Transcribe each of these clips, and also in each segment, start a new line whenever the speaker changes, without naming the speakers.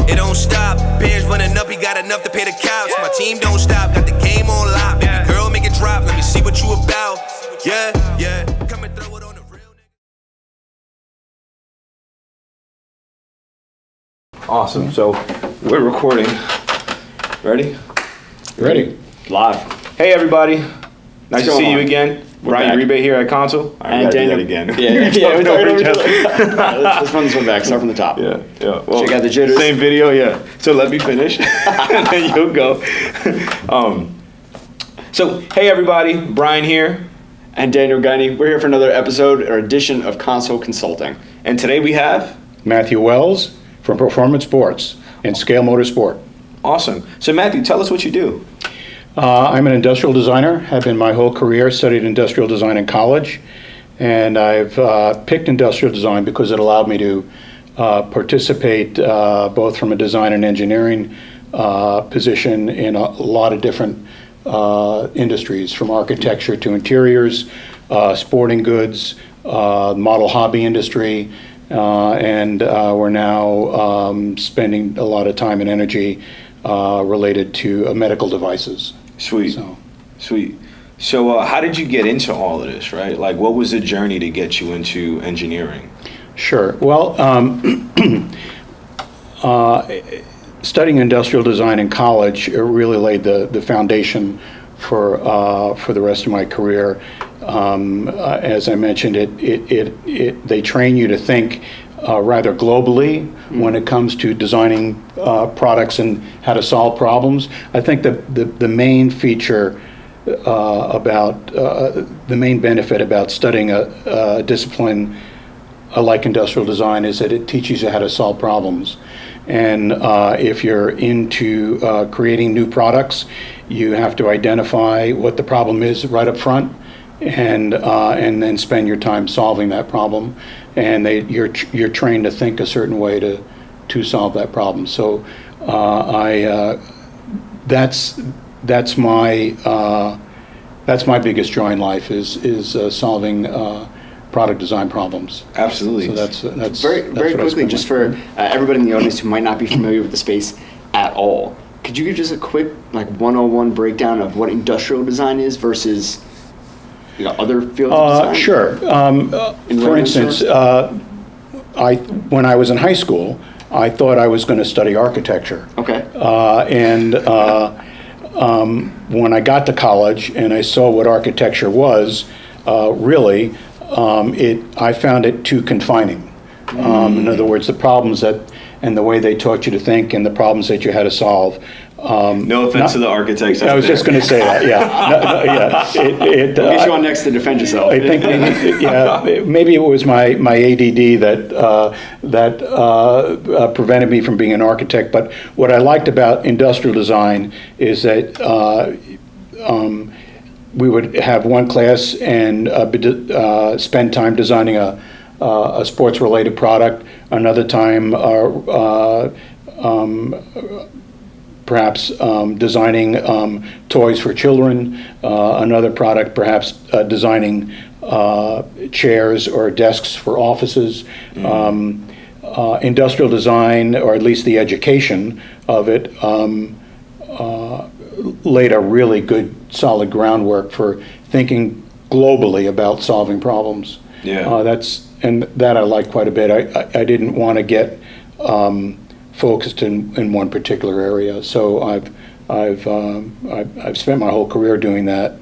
it don't stop. Bands running up, he got enough to pay the cops. My team don't stop, got the game on lock. Baby girl, make it drop, let me see what you about. Yeah, yeah, come and throw it on the real nigga.
Awesome. So we're recording. Ready?
Ready.
Live.
Hey everybody. Nice to see you
on?
again.
We're
Ryan
back.
Rebate here at Konsole.
And Daniel
again.
Yeah, we're talking over each other. Let's run this one back. Start from the top.
Yeah. Well,
Check out the jitters.
Same video, yeah. So let me finish, and then you'll go. So hey everybody, Brian here,
And Daniel Guiney. We're here for another episode or edition of Konsole Consulting.
and today we have
Matthew Wells from Proformance Sports and Scale Motorsport.
awesome. So Matthew, tell us what you do.
I'm an industrial designer, have been my whole career, studied industrial design in college, and I've picked industrial design because it allowed me to participate both from a design and engineering position in a lot of different industries, from architecture to interiors, sporting goods, model hobby industry, and we're now spending a lot of time and energy related to medical devices.
Sweet. So how did you get into all of this, right? Like, what was the journey to get you into engineering?
Sure. Well, studying industrial design in college, it really laid the foundation for the rest of my career. As I mentioned, they train you to think rather globally when it comes to designing products and how to solve problems. I think the main feature about the main benefit about studying a discipline like industrial design is that it teaches you how to solve problems. And if you're into creating new products, you have to identify what the problem is right up front, and then spend your time solving that problem. And you're trained to think a certain way to solve that problem. So that's my biggest joy in life is solving product design problems.
Absolutely.
So that's
Very quickly, just for everybody in the audience who might not be familiar with the space at all, could you give just a quick 101 breakdown of what industrial design is versus other fields of design?
Sure. For instance, when I was in high school, I thought I was going to study architecture.
Okay.
When I got to college and I saw what architecture was, I found it too confining. In other words, the problems and the way they taught you to think and the problems that you had to solve.
No offense to the architects.
I was just going to say that. Yeah.
We'll get you on next to defend yourself.
I think maybe it was my ADD that prevented me from being an architect. But what I liked about industrial design is that we would have one class and spend time designing a sports-related product. Another time, perhaps designing toys for children. Another product, perhaps designing chairs or desks for offices. Industrial design, or at least the education of it, laid a really good, solid groundwork for thinking globally about solving problems.
Yeah.
That I like quite a bit. I didn't want to get focused in one particular area, so I've spent my whole career doing that,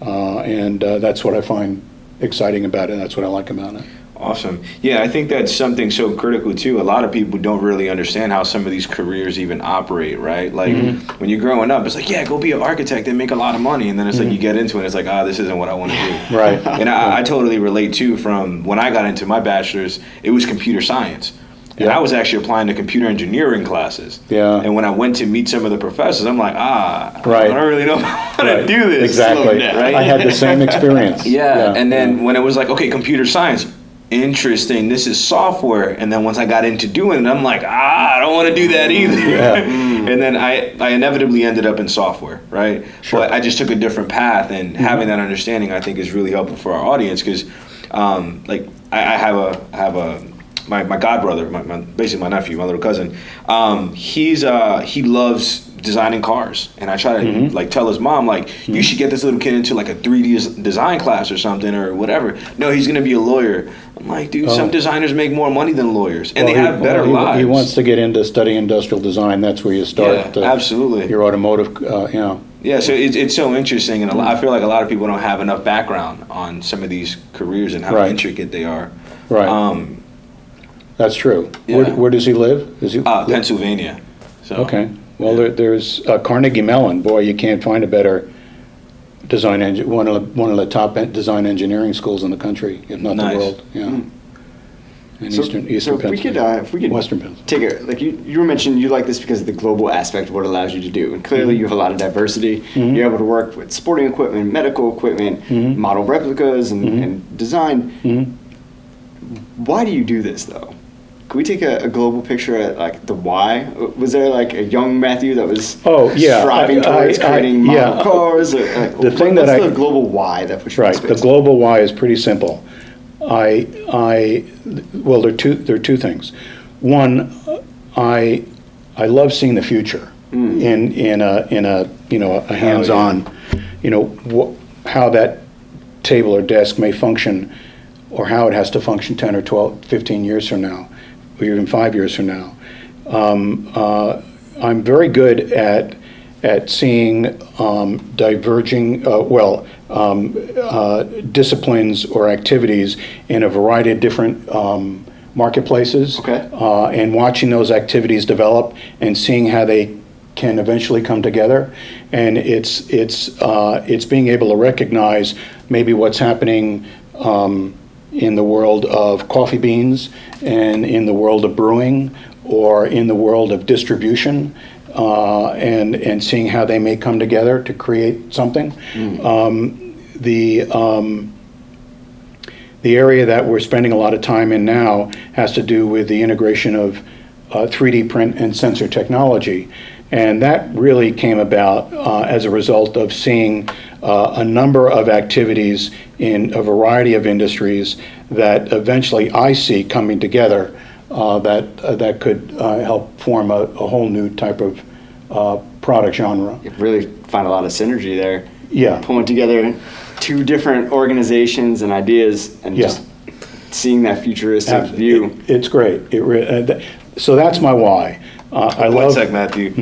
and that's what I find exciting about it. That's what I like about it.
Awesome. Yeah, I think that's something so critical too. A lot of people don't really understand how some of these careers even operate, right? Like when you're growing up, it's like, yeah, go be an architect and make a lot of money. And then it's like you get into it, it's like, this isn't what I want to do.
Right.
And I totally relate too. From when I got into my bachelor's, it was computer science. And I was actually applying to computer engineering classes. Yeah. And when I went to meet some of the professors, I'm like, I don't really know how to do this.
Exactly.
Right?
I had the same experience.
Yeah. And then when it was like, okay, computer science, interesting, this is software. And then once I got into doing it, I'm like, I don't want to do that either. Yeah. And then I inevitably ended up in software, right? Sure. But I just took a different path, and having that understanding, I think, is really helpful for our audience, because I have a my godbrother, basically my nephew, my little cousin. He loves designing cars, and I try to like tell his mom like, you should get this little kid into like a 3D design class or something or whatever. No, he's gonna be a lawyer. I'm like, dude, some designers make more money than lawyers, and they have better lives.
He wants to get into studying industrial design. That's where you start.
Yeah, absolutely.
Your automotive,
Yeah, so it's so interesting, and I feel like a lot of people don't have enough background on some of these careers and how intricate they are.
Right. That's true.
Yeah.
Where does he live?
Pennsylvania. So.
Okay. Well, there's Carnegie Mellon. Boy, you can't find a better design one of the top design engineering schools in the country, if not the world. Yeah. And
so
Eastern
if we could
Western Pennsylvania.
take it, like you were mentioning, you like this because of the global aspect of what it allows you to do, and clearly you have a lot of diversity. You're able to work with sporting equipment, medical equipment, model replicas, and design. Why do you do this though? Could we take a global picture at like the why? Was there like a young Matthew that was striving towards creating model cars? Or, like,
the thing
what's the global why that pushes you in space?
The global why is pretty simple. Well, there are two things. One, I love seeing the future in a hands-on, how that table or desk may function, or how it has to function 10 or 12, 15 years from now, or even 5 years from now. I'm very good at seeing diverging, disciplines or activities in a variety of different marketplaces, and watching those activities develop and seeing how they can eventually come together. And it's being able to recognize maybe what's happening in the world of coffee beans, and in the world of brewing, or in the world of distribution, and seeing how they may come together to create something. The area that we're spending a lot of time in now has to do with the integration of 3D print and sensor technology. And that really came about as a result of seeing a number of activities in a variety of industries that eventually I see coming together that could help form a whole new type of product genre.
You really find a lot of synergy there.
Yeah.
Pulling together two different organizations and ideas, and just seeing that futuristic view.
It's great. So that's my why.
One sec, Matthew.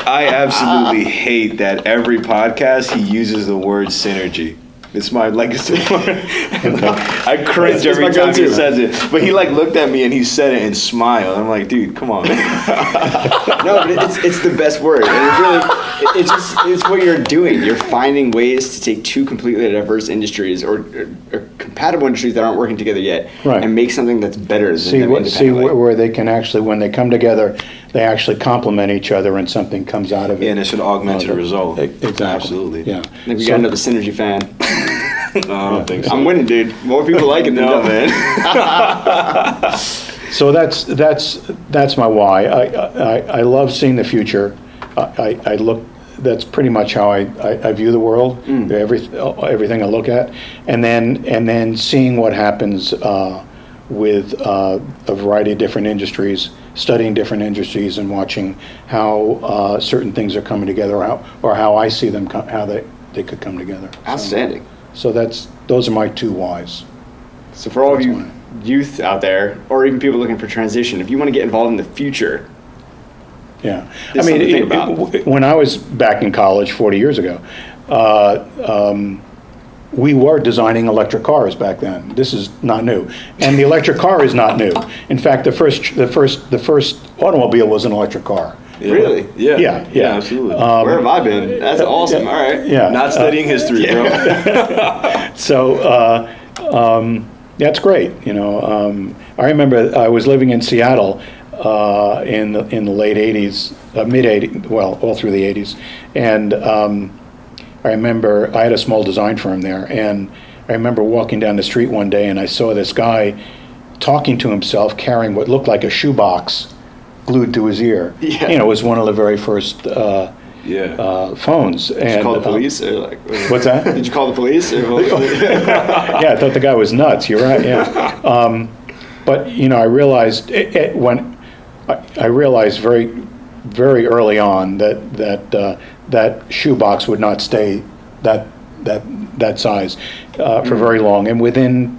I absolutely hate that every podcast he uses the word synergy. It's my legacy word. I cringe every time he says it. But he looked at me and he said it and smiled. I'm like, dude, come on.
No, but it's the best word. And it's what you're doing. You're finding ways to take two completely diverse industries or compatible industries that aren't working together yet, and make something that's better than them independently.
See where they can actually, when they come together, they actually complement each other and something comes out of it.
Yeah, and it's an augmented result.
Exactly.
Absolutely.
Yeah.
I think we got another synergy fan.
I don't think so.
I'm winning, dude. More people like it than
no, man.
So that's my why. I love seeing the future. That's pretty much how I view the world. Everything I look at, and then seeing what happens with a variety of different industries, studying different industries, and watching how certain things are coming together, or how I see them, how they could come together.
Outstanding.
So those are my two whys.
So for all of you youth out there, or even people looking for transition, if you want to get involved in the future,
I mean, when I was back in college 40 years ago, we were designing electric cars back then. This is not new, and the electric car is not new. In fact, the first automobile was an electric car.
Yeah.
Really?
Yeah, absolutely.
Where have I been? That's awesome. All right.
Yeah.
Not studying history, bro.
So that's great. I remember I was living in Seattle in the late '80s, mid '80s, well, all through the '80s, and I remember I had a small design firm there, and I remember walking down the street one day, and I saw this guy talking to himself, carrying what looked like a shoebox glued to his ear.
Yeah.
It was one of the very first phones.
Did you call the police? Or
What's that?
Did you call the police?
Yeah, I thought the guy was nuts. You're right. Yeah. But I realized I realized very, very early on that shoebox would not stay that size for very long. And within,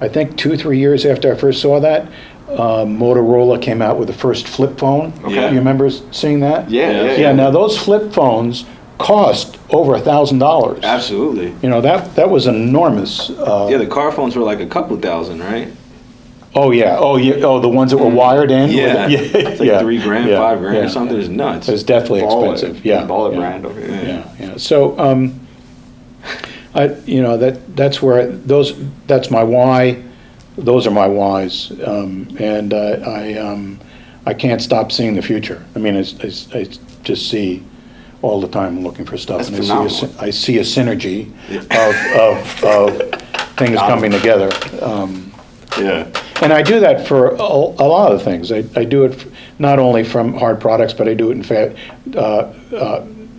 I think, 2-3 years after I first saw that, Motorola came out with the first flip phone.
Okay.
You remember seeing that?
Yeah.
Now those flip phones cost over $1,000.
Absolutely.
That was enormous.
The car phones were like a couple thousand, right?
Oh, the ones that were wired in?
Yeah. It's like $3,000, $5,000 or something. It's nuts.
It's definitely expensive. Yeah.
Baller brand over here.
Yeah. So, that's where that's my why. Those are my whys, and I can't stop seeing the future. I mean, I just see all the time looking for stuff.
That's
and
phenomenal.
I see a synergy of things coming together. And I do that for a lot of things. I do it not only from hard products, but I do it in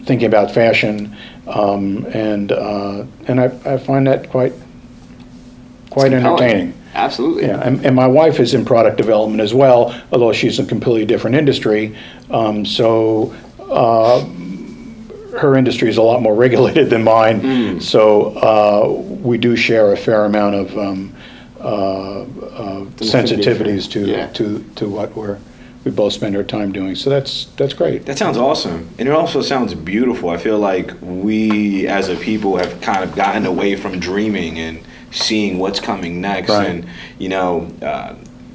thinking about fashion, and I find that quite entertaining.
Absolutely.
Yeah, and my wife is in product development as well, although she's in a completely different industry. So her industry is a lot more regulated than mine. So we do share a fair amount of sensitivities to what we both spend our time doing. So that's great.
That sounds awesome. And it also sounds beautiful. I feel like we as a people have kind of gotten away from dreaming and seeing what's coming next.
Right.
And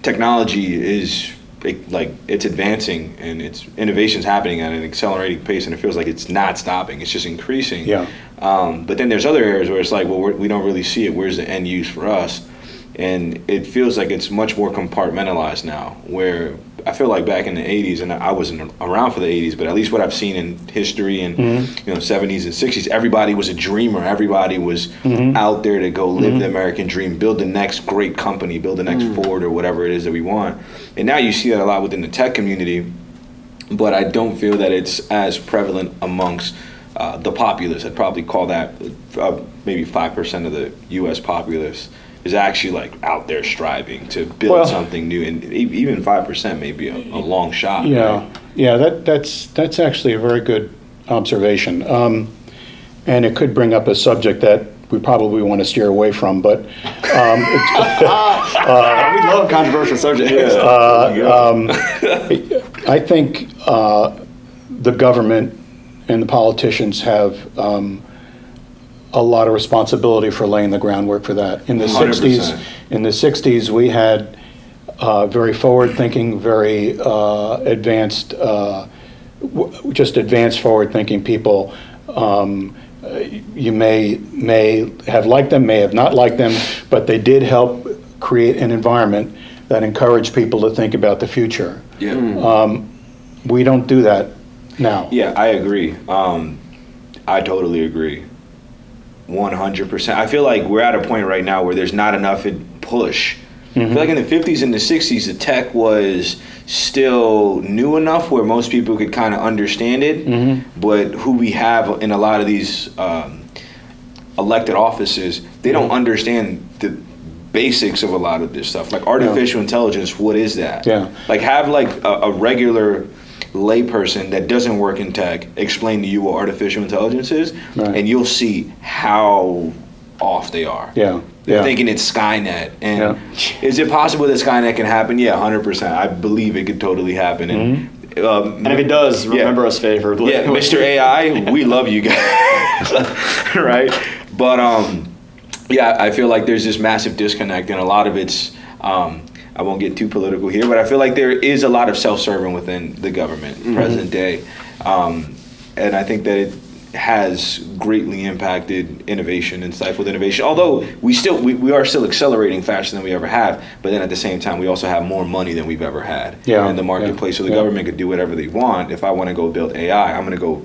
technology is it's advancing, and it's innovation's happening at an accelerating pace, and it feels like it's not stopping. It's just increasing.
Yeah.
But then there's other areas where it's like, well, we don't really see it. Where's the end use for us? And it feels like it's much more compartmentalized now, where I feel like back in the 80s, and I wasn't around for the 80s, but at least what I've seen in history and 70s and 60s, everybody was a dreamer. Everybody was out there to go live the American dream, build the next great company, build the next Ford or whatever it is that we want. And now you see that a lot within the tech community, but I don't feel that it's as prevalent amongst the populace. I'd probably call that maybe 5% of the U.S. populace is actually like out there striving to build something new, and even 5% may be a long shot.
Yeah,
right?
yeah. That's actually a very good observation, and it could bring up a subject that we probably want to steer away from. But
we love controversial subjects.
I think the government and the politicians have a lot of responsibility for laying the groundwork for that. In the
100%.
In the 60s, we had very forward-thinking, very advanced, advanced forward-thinking people. You may have liked them, may have not liked them, but they did help create an environment that encouraged people to think about the future.
Yeah.
We don't do that now.
Yeah, I agree. I totally agree. 100%. I feel like we're at a point right now where there's not enough push. I feel like in the 50s and the 60s, the tech was still new enough where most people could kind of understand it. But who we have in a lot of these elected offices, they don't understand the basics of a lot of this stuff. Like artificial intelligence, what is that?
Yeah.
Like have like a regular layperson that doesn't work in tech explain to you what artificial intelligence is, and you'll see how off they are. They're thinking it's Skynet. And is it possible that Skynet can happen? Yeah, 100%. I believe it could totally happen. And
if it does, remember us favorably.
Yeah, Mr. AI, we love you guys. Right? But I feel like there's this massive disconnect, and a lot of it's I won't get too political here, but I feel like there is a lot of self-serving within the government present day. And I think that it has greatly impacted innovation and stifled innovation. Although we are still accelerating faster than we ever have, but then at the same time, we also have more money than we've ever had in the marketplace. So the government could do whatever they want. If I want to go build AI, I'm going to go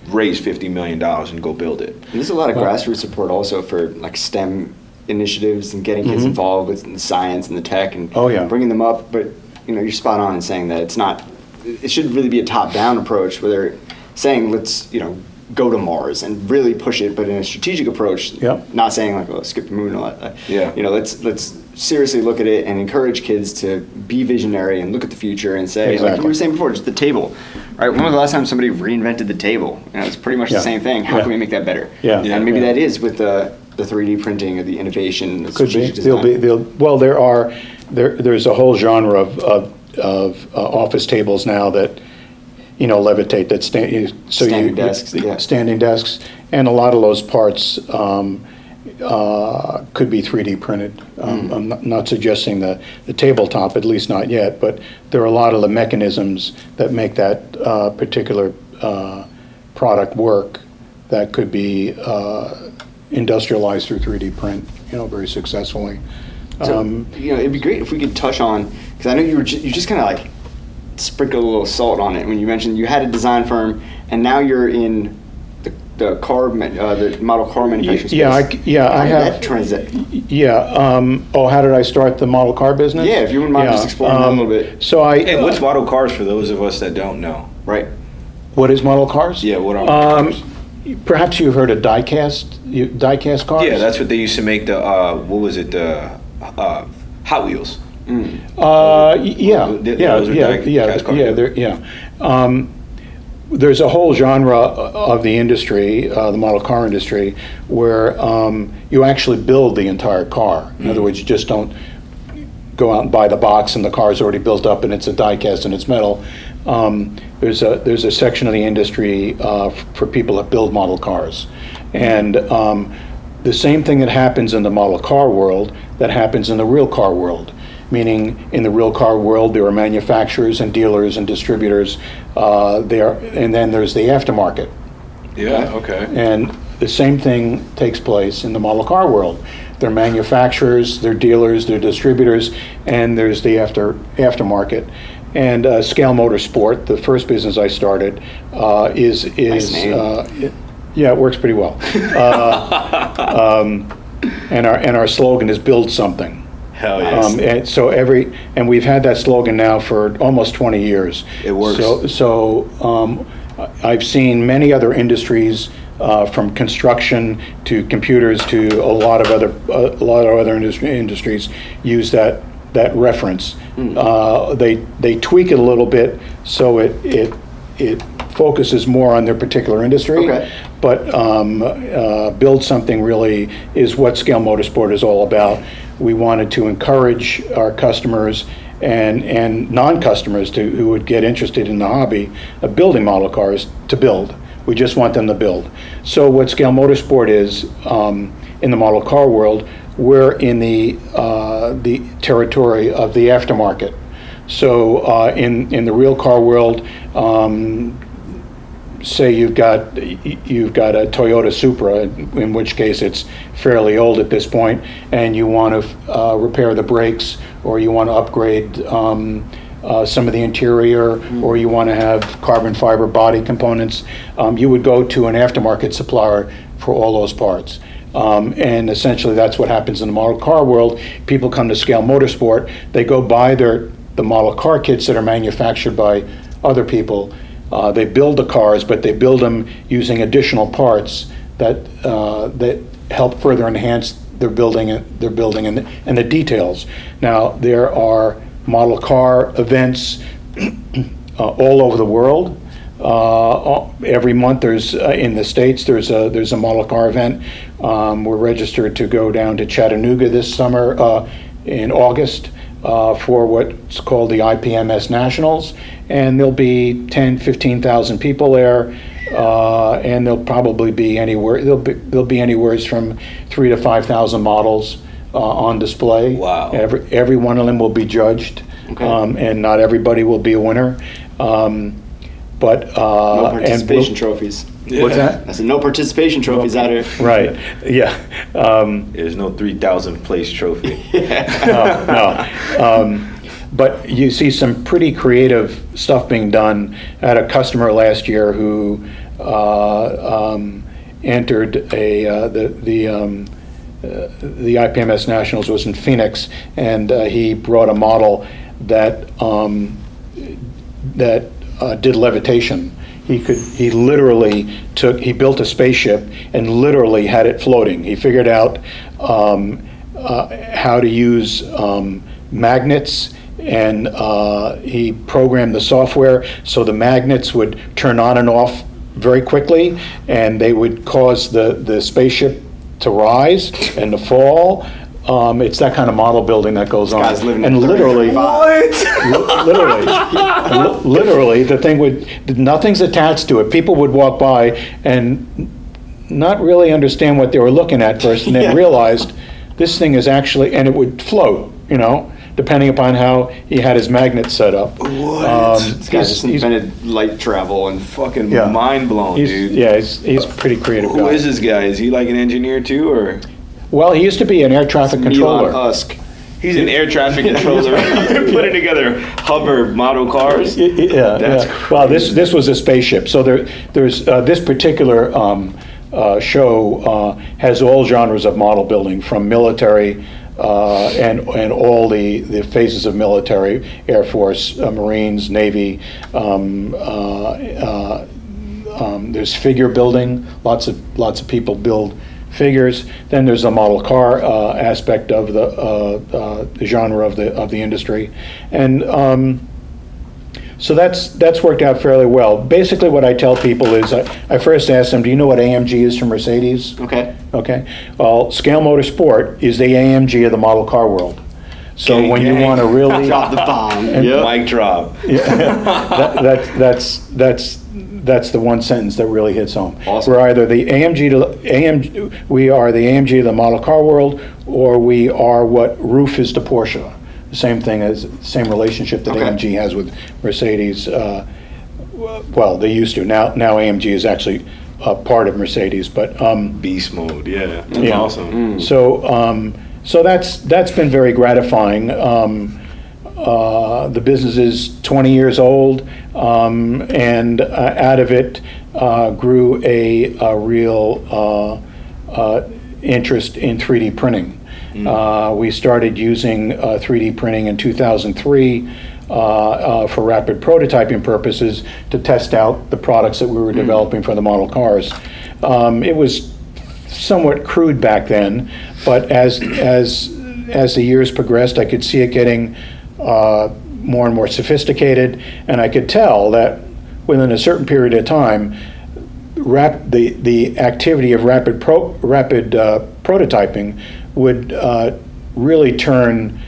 raise $50 million and go build it. And
there's a lot of grassroots support also for like STEM initiatives and getting kids involved with the science and the tech and bringing them up. But you're spot on in saying that it shouldn't really be a top-down approach where they're saying let's go to Mars and really push it, but in a strategic approach.
Yep.
Not saying like, oh, skip the moon and all that.
Yeah.
You know, let's seriously look at it and encourage kids to be visionary and look at the future and say, like
Exactly.
you were saying before, just the table. Right? When was the last time somebody reinvented the table? You know, it's pretty much
Yeah.
the same thing. How
Yeah.
can we make that better?
Yeah.
Yeah.
And maybe
Yeah.
that is with the 3D printing or the innovation, the
Could be.
strategic design.
Well, there's a whole genre of office tables now that, you know, levitate, that
Standing desks, yeah.
standing desks, and a lot of those parts could be 3D printed. I'm not suggesting the tabletop, at least not yet, but there are a lot of the mechanisms that make that particular product work that could be industrialized through 3D print, you know, very successfully.
So, you know, it'd be great if we could touch on, because I know you just kind of like sprinkled a little salt on it when you mentioned you had a design firm and now you're in the model car manufacturing space.
I
How
have.
did that transit?
How did I start the model car business?
Yeah, if you wouldn't mind just exploring that a little bit.
So
Hey, what's model cars for those of us that don't know?
Right.
what is model cars?
Yeah, what are model cars?
Perhaps you've heard of die-cast cars?
Yeah, that's what they used to make the, what was it, the Hot Wheels.
There's a whole genre of the industry, the model car industry, where you actually build the entire car. In other words, you just don't go out and buy the box and the car's already built up and it's a die cast and it's metal. There's a section of the industry for people that build model cars. And the same thing that happens in the model car world that happens in the real car world. Meaning, in the real car world, there are manufacturers and dealers and distributors, and then there's the aftermarket.
Yeah, okay.
And the same thing takes place in the model car world. There are manufacturers, there are dealers, there are distributors, and there's the aftermarket. And Scale Motorsport, the first business I started, is
Nice name.
yeah, it works pretty well. And our slogan is "Build Something."
Hell yes.
And we've had that slogan now for almost 20 years.
It works.
So I've seen many other industries, from construction to computers to a lot of other industries use that reference. They tweak it a little bit so it focuses more on their particular industry.
Okay.
But Build Something really is what Scale Motorsport is all about. We wanted to encourage our customers and non-customers who would get interested in the hobby of building model cars to build. We just want them to build. So what Scale Motorsport is in the model car world, we're in the territory of the aftermarket. So in the real car world, say you've got a Toyota Supra, in which case it's fairly old at this point, and you want to repair the brakes, or you want to upgrade some of the interior, or you want to have carbon fiber body components, you would go to an aftermarket supplier for all those parts. And essentially that's what happens in the model car world. People come to Scale Motorsport, they go buy the model car kits that are manufactured by other people. They build the cars, but they build them using additional parts that help further enhance their building and the details. Now there are model car events all over the world. Every month there's in the States there's a model car event. We're registered to go down to Chattanooga this summer in August. For what's called the PMS Nationals, and there'll be 15,000 people there, and there'll probably be there'll be anywhere from 3,000 to 5,000 models on display.
Wow!
Every one of them will be judged, and not everybody will be a winner.
No participation trophies.
What's that?
I said no participation trophies out here.
Right. Yeah.
There's no 3,000 place trophy.
No. But you see some pretty creative stuff being done. I had a customer last year who entered the IPMS Nationals, was in Phoenix, and he brought a model that did levitation. he literally built a spaceship and literally had it floating. He figured out how to use magnets, and he programmed the software so the magnets would turn on and off very quickly, and they would cause the spaceship to rise and to fall. It's that kind of model building that goes on.
Guy's living
And
in
literally,
What?
literally, the thing nothing's attached to it. People would walk by and not really understand what they were looking at first, and then realized this thing is actually, and it would float, depending upon how he had his magnet set up.
What?
This guy just invented light travel and
Fucking mind blown, dude.
Yeah, he's a pretty creative guy.
Who is this guy? Is he like an engineer too, or?
Well, he used to be an air traffic controller.
Elon Musk.
He's an air traffic controller putting together hover model cars.
Yeah,
That's
Well, this was a spaceship. So there's this particular show has all genres of model building, from military and all the phases of military, Air Force, Marines, Navy. There's figure building. Lots of people build figures. Then there's a model car aspect of the genre of the industry, and so that's worked out fairly well. Basically, what I tell people is I first ask them, do you know what AMG is from Mercedes?
Okay.
Okay. Well, Scale Motorsport is the AMG of the model car world. So
Gang,
when
gang.
you want to really
Drop the bomb.
Mic drop.
that's the one sentence that really hits home.
Awesome.
We're either we are the AMG of the model car world, or we are what Roof is to Porsche. The same relationship that
Okay.
AMG has with Mercedes. Well, they used to. Now AMG is actually part of Mercedes, but
Beast mode. Yeah. That's
yeah.
awesome.
So that's been very gratifying. The business is 20 years old, and out of it grew a real interest in 3D printing. We started using 3D printing in 2003 for rapid prototyping purposes to test out the products that we were developing for the model cars. It was somewhat crude back then, but as the years progressed, I could see it getting more and more sophisticated, and I could tell that within a certain period of time, the activity of rapid prototyping would really turn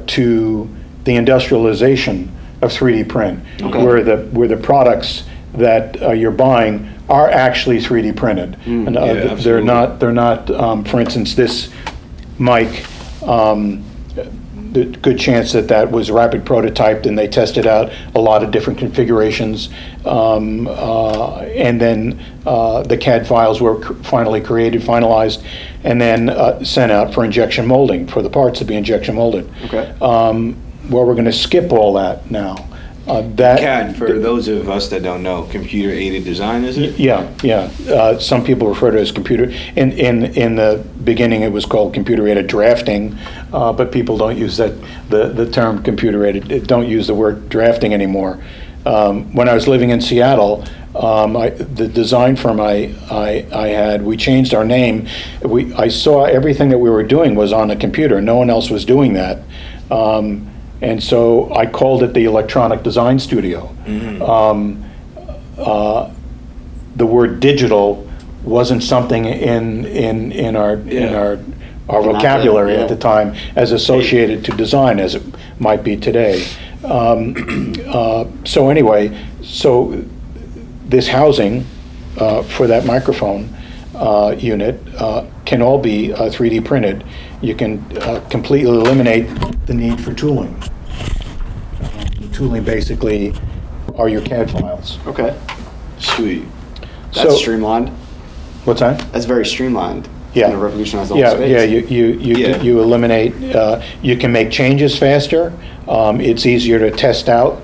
to the industrialization of 3D print, where the products that you're buying are actually 3D printed, and they're not. For instance, this mic. The good chance that was rapid prototyped, and they tested out a lot of different configurations, and then the CAD files were finally finalized, and then sent out for injection molding, for the parts to be injection molded.
Okay.
Well, we're going to skip all that now.
CAD, for those of us that don't know, computer aided design, is it?
Yeah. Some people refer to it as computer. In the beginning, it was called computer aided drafting, but people don't use the term computer aided. Don't use the word drafting anymore. When I was living in Seattle, the design firm I had, we changed our name. I saw everything that we were doing was on a computer. No one else was doing that. And so I called it the Electronic Design Studio. The word digital wasn't something in our vocabulary at the time as associated to design as it might be today. So anyway, this housing for that microphone unit can all be 3D printed. You can completely eliminate the need for tooling. The tooling basically are your CAD files.
Okay.
Sweet.
That's
So-
streamlined.
What's that?
That's very streamlined.
Yeah.
Gonna revolutionize the whole space.
Yeah, you eliminate, you can make changes faster. It's easier to test out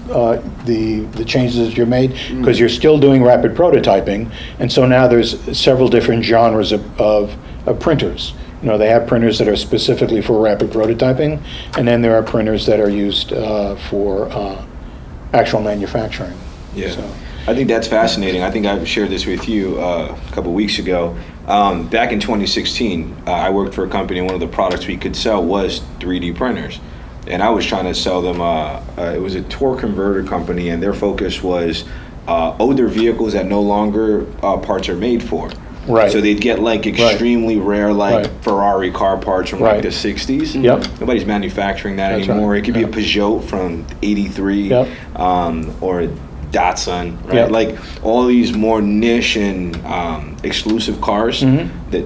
the changes that you're made, because you're still doing rapid prototyping, and so now there's several different genres of printers. They have printers that are specifically for rapid prototyping, and then there are printers that are used for actual manufacturing.
Yeah. I think that's fascinating. I think I shared this with you a couple weeks ago. Back in 2016, I worked for a company, and one of the products we could sell was 3D printers. And I was trying to sell them, it was a torque converter company, and their focus was older vehicles that no longer parts are made for.
Right.
So they'd get like extremely rare, like
Right.
Ferrari car parts from like the 60s.
Yep.
Nobody's manufacturing that
That's
anymore.
right.
It could be a Peugeot from 83
Yep.
or a Datsun, right?
Yep.
Like all these more niche and exclusive cars that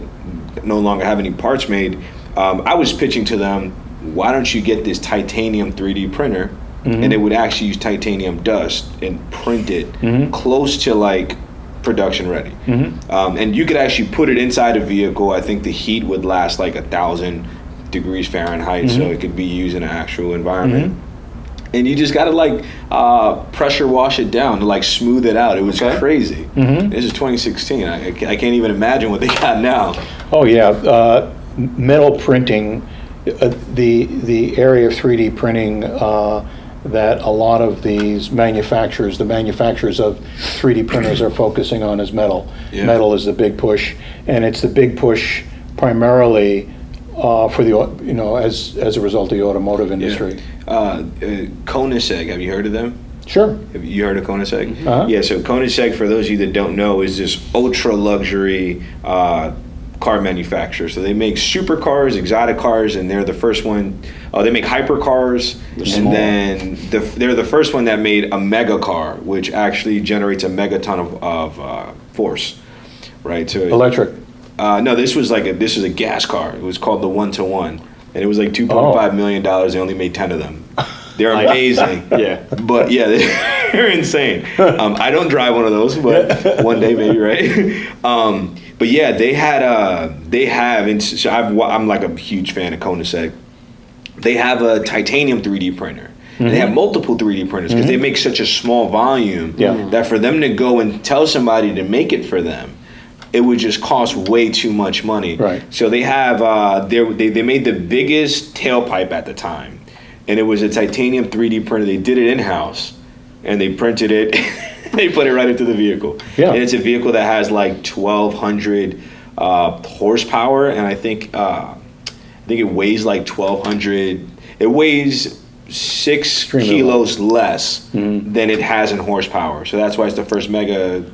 no longer have any parts made. I was pitching to them, why don't you get this titanium 3D printer, and it would actually use titanium dust and print it close to like production ready. And you could actually put it inside a vehicle. I think the heat would last like 1,000 degrees Fahrenheit, so it could be used in an actual environment. And you just gotta like pressure wash it down to like smooth it out. It was crazy. This is 2016. I can't even imagine what they got now.
Oh yeah, metal printing, the area of 3D printing that a lot of these manufacturers, the manufacturers of 3D printers are focusing on is metal.
Yeah.
Metal is the big push, and it's the big push primarily for the as a result of the automotive industry.
Koniseg, have you heard of them?
Sure.
Have you heard of Koniseg?
Uh-huh.
Yeah, so Koniseg, for those of you that don't know, is this ultra luxury car manufacturer. So they make supercars, exotic cars, and they're the first one. They make hypercars,
small.
then they're the first one that made a mega car, which actually generates a megaton of force, right? So
Electric.
no, this was a gas car. It was called the 1-to-1, and it was like $2.5 million. They only made 10 of them. They're amazing.
Yeah.
But yeah, they're insane. I don't drive one of those, but one day maybe, right? But yeah, I'm like a huge fan of Koniseg. They have a titanium 3D printer. And they have multiple 3D printers because they make such a small volume that for them to go and tell somebody to make it for them, it would just cost way too much money.
Right.
So they have they made the biggest tailpipe at the time, and it was a titanium 3D printer. They did it in-house, and they printed it. They put it right into the vehicle.
Yeah.
And it's a vehicle that has like 1,200 horsepower, and I think it weighs like 1,200. It weighs 6 kilos less than it has in horsepower. So that's why it's the first
I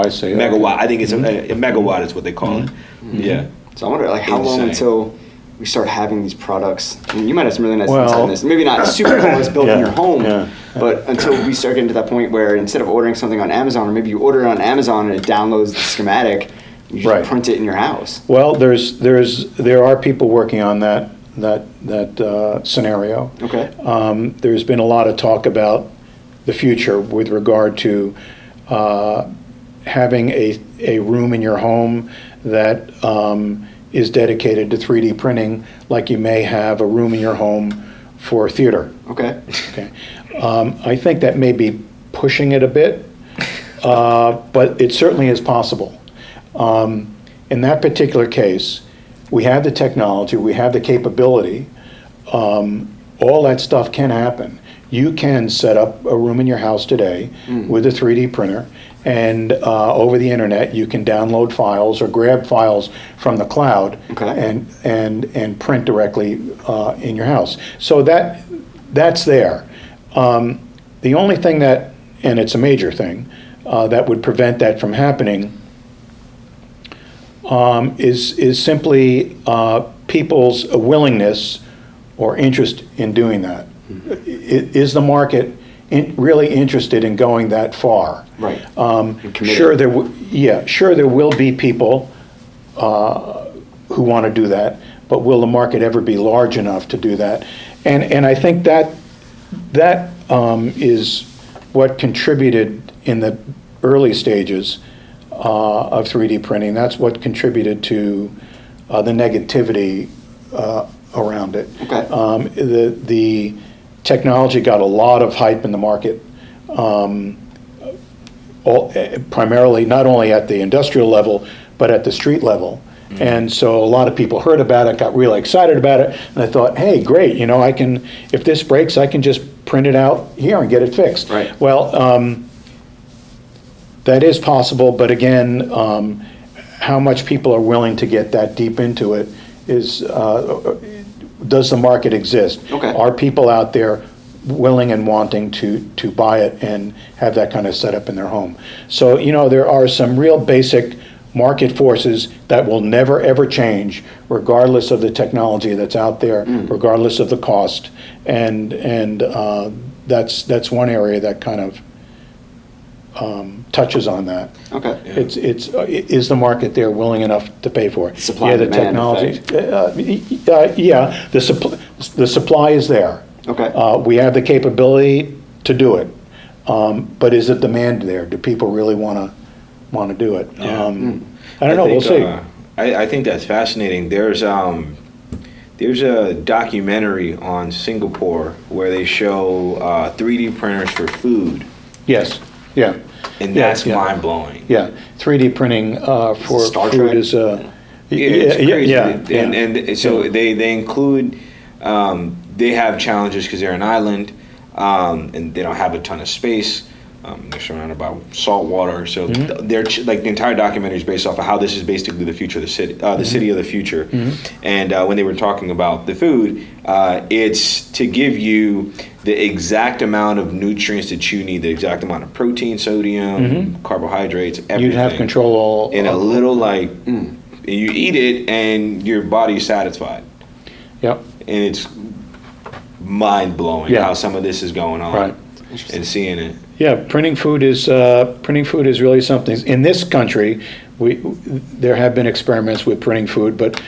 see.
megawatt. I think it's a megawatt is what they call it. Yeah.
So I wonder, like, how long
Insane.
until we start having these products? I mean, you might have some really nice
Well-
insight on this. Maybe not super cars built in your home,
Yeah.
but until we start getting to that point where instead of ordering something on Amazon, or maybe you order it on Amazon and it downloads the schematic, you just
Right.
print it in your house.
Well, there are people working on that scenario.
Okay.
There's been a lot of talk about the future with regard to having a room in your home that is dedicated to 3D printing, like you may have a room in your home for theater.
Okay.
Okay. I think that may be pushing it a bit, but it certainly is possible. In that particular case, we have the technology, we have the capability. All that stuff can happen. You can set up a room in your house today with a 3D printer, and over the internet you can download files or grab files from the cloud and print directly in your house. So that's there. The only thing that, and it's a major thing, that would prevent that from happening is simply people's willingness or interest in doing that. Is the market really interested in going that far?
Right.
Sure, there will be people who want to do that, but will the market ever be large enough to do that? And I think that is what contributed in the early stages of 3D printing. That's what contributed to the negativity around it.
Okay.
The technology got a lot of hype in the market, primarily not only at the industrial level, but at the street level. And so a lot of people heard about it, got really excited about it, and I thought, hey, great, if this breaks, I can just print it out here and get it fixed.
Right.
Well, That is possible, but again, how much people are willing to get that deep into it is, does the market exist?
Okay.
Are people out there willing and wanting to buy it and have that kind of setup in their home? So, there are some real basic market forces that will never ever change, regardless of the technology that's out there, regardless of the cost, and that's one area that kind of touches on that.
Okay.
Is the market there willing enough to pay for it?
Supply
the
and demand
technology. Yeah, the supply is there.
Okay.
We have the capability to do it, but is the demand there? Do people really want to do it?
Yeah.
I don't know. We'll see.
I think that's fascinating. There's a documentary on Singapore where they show 3D printers for food.
Yes. Yeah.
And that's mind blowing.
Yeah. 3D printing for
Star
food
Trek?
is
It's crazy.
Yeah.
And so they include they have challenges because they're an island and they don't have a ton of space. They're surrounded by salt water, so they're like the entire documentary is based off of how this is basically the future of the city, the city of the future. And when they were talking about the food, it's to give you the exact amount of nutrients that you need, the exact amount of protein, sodium, carbohydrates, everything.
You'd have control
in a little you eat it and your body's satisfied.
Yep.
And it's mind blowing how some of this is going on.
Right.
And seeing it.
Yeah, printing food is really something. In this country, there have been experiments with printing food, but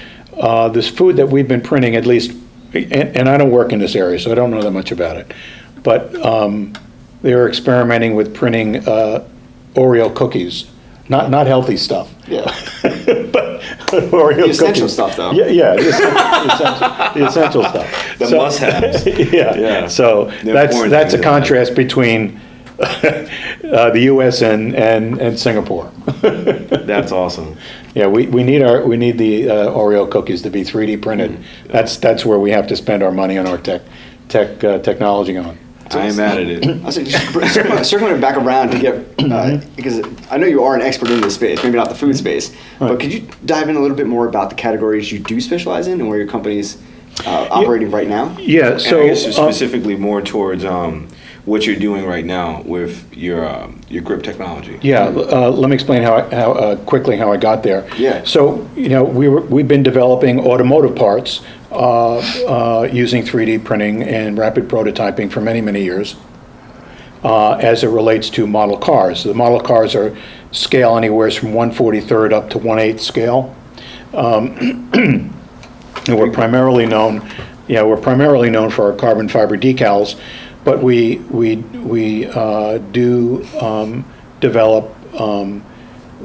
this food that we've been printing, at least, and I don't work in this area, so I don't know that much about it, but they're experimenting with printing Oreo cookies, not healthy stuff.
Yeah.
But Oreo
The essential
cookies.
stuff, though.
Yeah, the essential stuff.
The must-haves.
Yeah. So that's a contrast between the U.S. and Singapore.
That's awesome.
Yeah, we need the Oreo cookies to be 3D printed. That's where we have to spend our money on our technology on.
I am mad at it.
I was circling it back around to get because I know you are an expert in this space, maybe not the food space, but could you dive in a little bit more about the categories you do specialize in and where your company's operating right now?
Yeah, so
I guess specifically more towards what you're doing right now with your grip technology.
Yeah, let me explain how quickly how I got there.
Yeah.
So we've been developing automotive parts using 3D printing and rapid prototyping for many years. As it relates to model cars, the model cars are scale anywhere from 1/43 up to 1/8 scale, and we're primarily known for our carbon fiber decals. But we do develop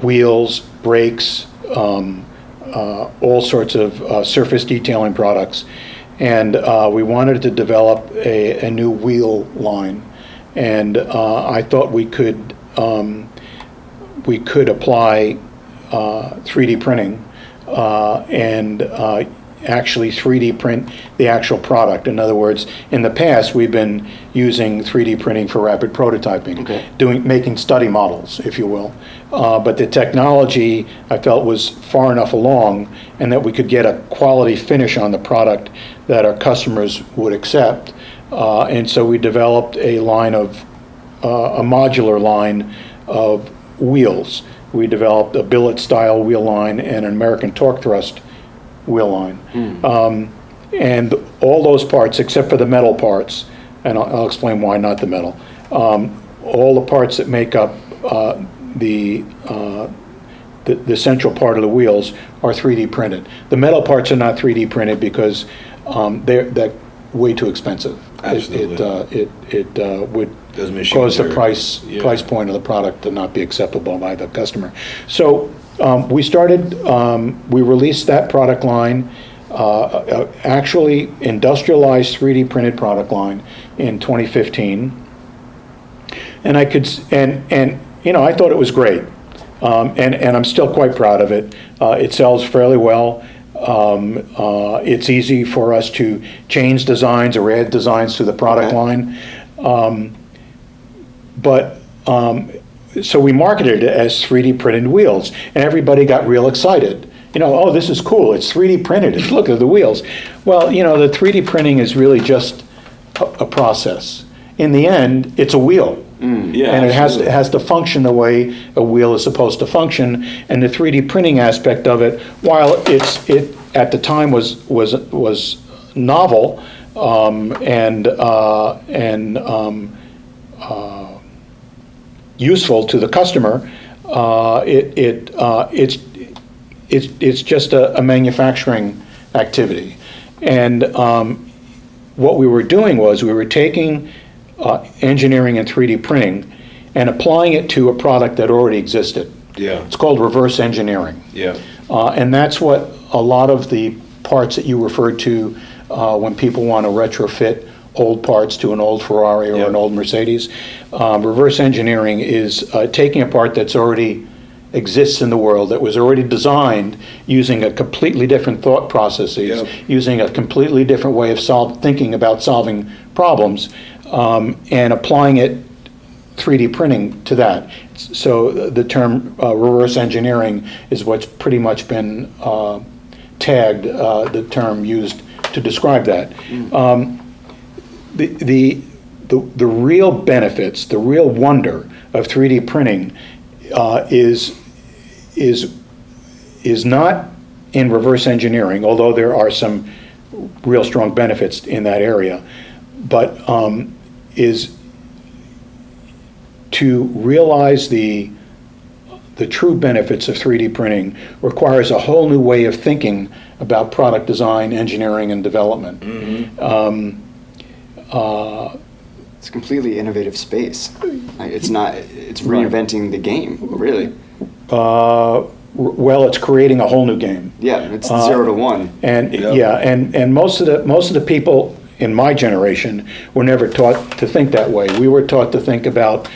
wheels, brakes, all sorts of surface detailing products, and we wanted to develop a new wheel line, and I thought we could apply 3D printing and actually 3D print the actual product. In other words, in the past we've been using 3D printing for rapid prototyping, making study models, if you will. But the technology I felt was far enough along, and that we could get a quality finish on the product that our customers would accept. And so we developed a modular line of wheels. We developed a billet style wheel line and an American torque thrust wheel line. And all those parts, except for the metal parts, and I'll explain why not the metal, all the parts that make up the central part of the wheels are 3D printed. The metal parts are not 3D printed because they're way too expensive.
Absolutely.
It would cause the price point of the product to not be acceptable by the customer. So we released that product line, actually industrialized 3D printed product line in 2015. And I thought it was great. And I'm still quite proud of it. It sells fairly well. It's easy for us to change designs or add designs to the product line. But So we marketed it as 3D printed wheels, and everybody got real excited. Oh, this is cool. It's 3D printed. Look at the wheels. Well, the 3D printing is really just a process. In the end, it's a wheel.
Yeah,
and it
absolutely.
has to function the way a wheel is supposed to function. And the 3D printing aspect of it, while it at the time was novel and useful to the customer, it's just a manufacturing activity. And what we were doing was we were taking engineering and 3D printing and applying it to a product that already existed.
Yeah.
It's called reverse engineering.
Yeah.
And that's what a lot of the parts that you referred to when people want to retrofit old parts to an old Ferrari or
Yep.
an old Mercedes. Reverse engineering is taking a part that's already exists in the world, that was already designed using a completely different thought processes,
Yep.
using a completely different way of thinking about solving problems, and applying it 3D printing to that. So the term reverse engineering is what's pretty much been tagged, the term used to describe that. The real benefits, the real wonder of 3D printing is not in reverse engineering, although there are some real strong benefits in that area, but is to realize the true benefits of 3D printing requires a whole new way of thinking about product design, engineering, and development.
It's a completely innovative space. It's reinventing the game, really.
Well, it's creating a whole new game.
Yeah, it's 0 to 1.
And
Yep.
and most of the people in my generation were never taught to think that way. We were taught to think about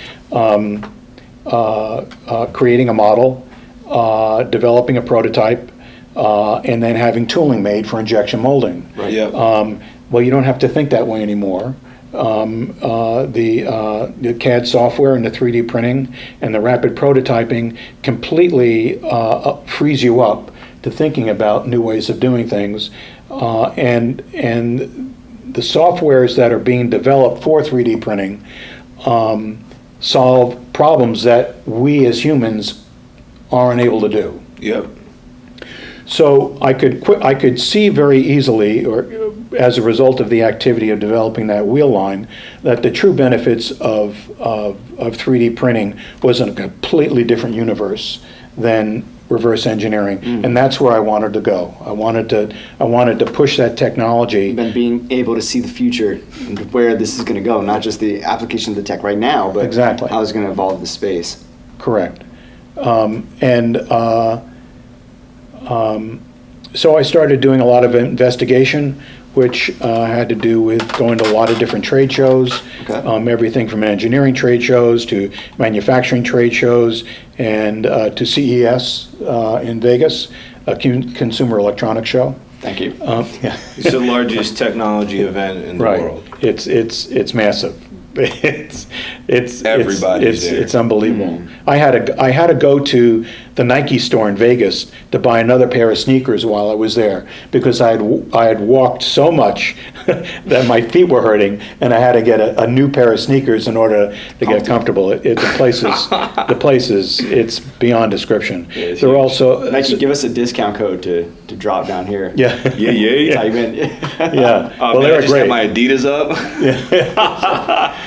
creating a model, developing a prototype, and then having tooling made for injection molding.
Right.
Yeah.
Well, you don't have to think that way anymore. The CAD software and the 3D printing and the rapid prototyping completely frees you up to thinking about new ways of doing things, and the softwares that are being developed for 3D printing solve problems that we as humans aren't able to do.
Yep.
So I could see very easily, or as a result of the activity of developing that wheel line, that the true benefits of 3D printing was in a completely different universe than reverse engineering, and that's where I wanted to go. I wanted to push that technology.
And being able to see the future and where this is going to go, not just the application of the tech right now, but
Exactly.
how it's going to evolve the space.
Correct. So I started doing a lot of investigation, which had to do with going to a lot of different trade shows,
Okay.
Everything from engineering trade shows to manufacturing trade shows, and to CES in Vegas, a consumer electronics show.
Thank you.
Yeah.
It's the largest technology event in the
Right.
world.
It's massive. It's
Everybody's there.
It's unbelievable. I had to go to the Nike store in Vegas to buy another pair of sneakers while I was there, because I had walked so much that my feet were hurting, and I had to get a new pair of sneakers in order to get comfortable. The place is it's beyond description.
it's
There are
huge.
also
Nike, give us a discount code to drop down here.
yeah
Yeah.
Type in.
yeah.
Oh,
Well,
man, I
they're
just
great.
had my Adidas up.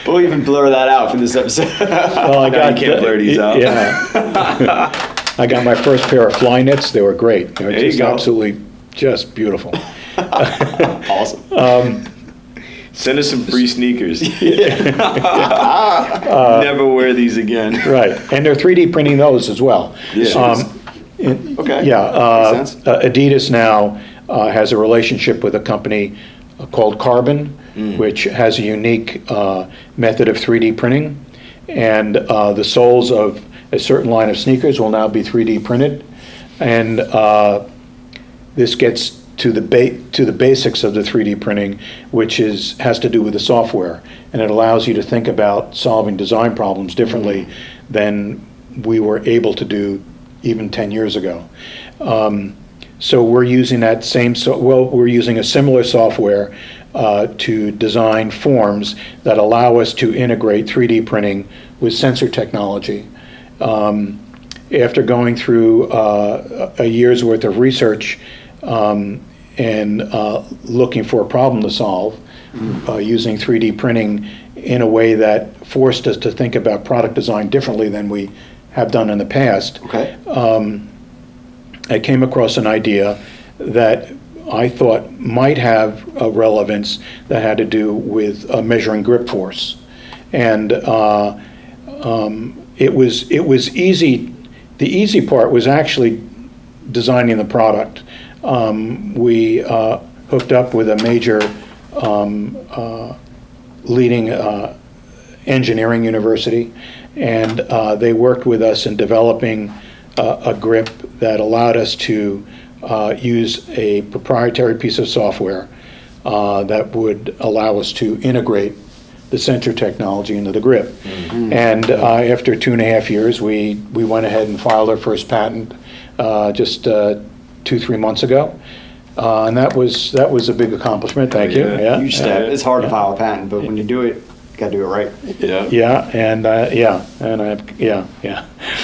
We'll even blur that out for this episode.
Well, I
No,
got
you can't blur these out.
Yeah. I got my first pair of Fly Knits. They were great. They were
There you
just
go.
absolutely just beautiful.
Awesome.
Send us some free sneakers. Never wear these again.
Right, and they're 3D printing those as well.
Yeah.
Okay.
Yeah,
Makes sense.
Adidas now has a relationship with a company called Carbon, which has a unique method of 3D printing, and the soles of a certain line of sneakers will now be 3D printed, and this gets to the basics of the 3D printing, which has to do with the software, and it allows you to think about solving design problems differently than we were able to do even 10 years ago. So we're using that we're using a similar software to design forms that allow us to integrate 3D printing with sensor technology. After going through a year's worth of research and looking for a problem to solve, using 3D printing in a way that forced us to think about product design differently than we have done in the past, I came across an idea that I thought might have a relevance that had to do with measuring grip force. And it was easy. The easy part was actually designing the product. We hooked up with a major leading engineering university, and they worked with us in developing a grip that allowed us to use a proprietary piece of software that would allow us to integrate the sensor technology into the grip. And after 2.5 years, we went ahead and filed our first patent just 2-3 months ago. And that was a big accomplishment. Thank you. Yeah.
Huge step. It's hard to file a patent, but when you do it, you got to do it right.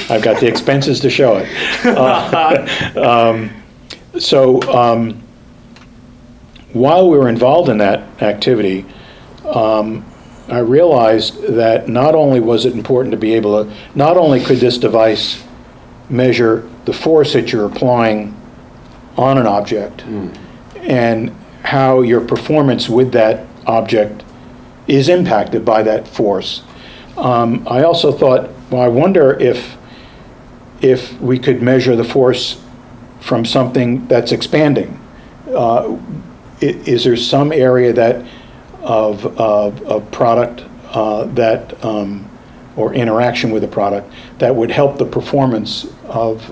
I've got the expenses to show it. While we were involved in that activity, I realized that not only was it important to be able to, not only could this device measure the force that you're applying on an object and how your performance with that object is impacted by that force. I also thought, well, I wonder if we could measure the force from something that's expanding. Is there some area that of product that or interaction with the product that would help the performance of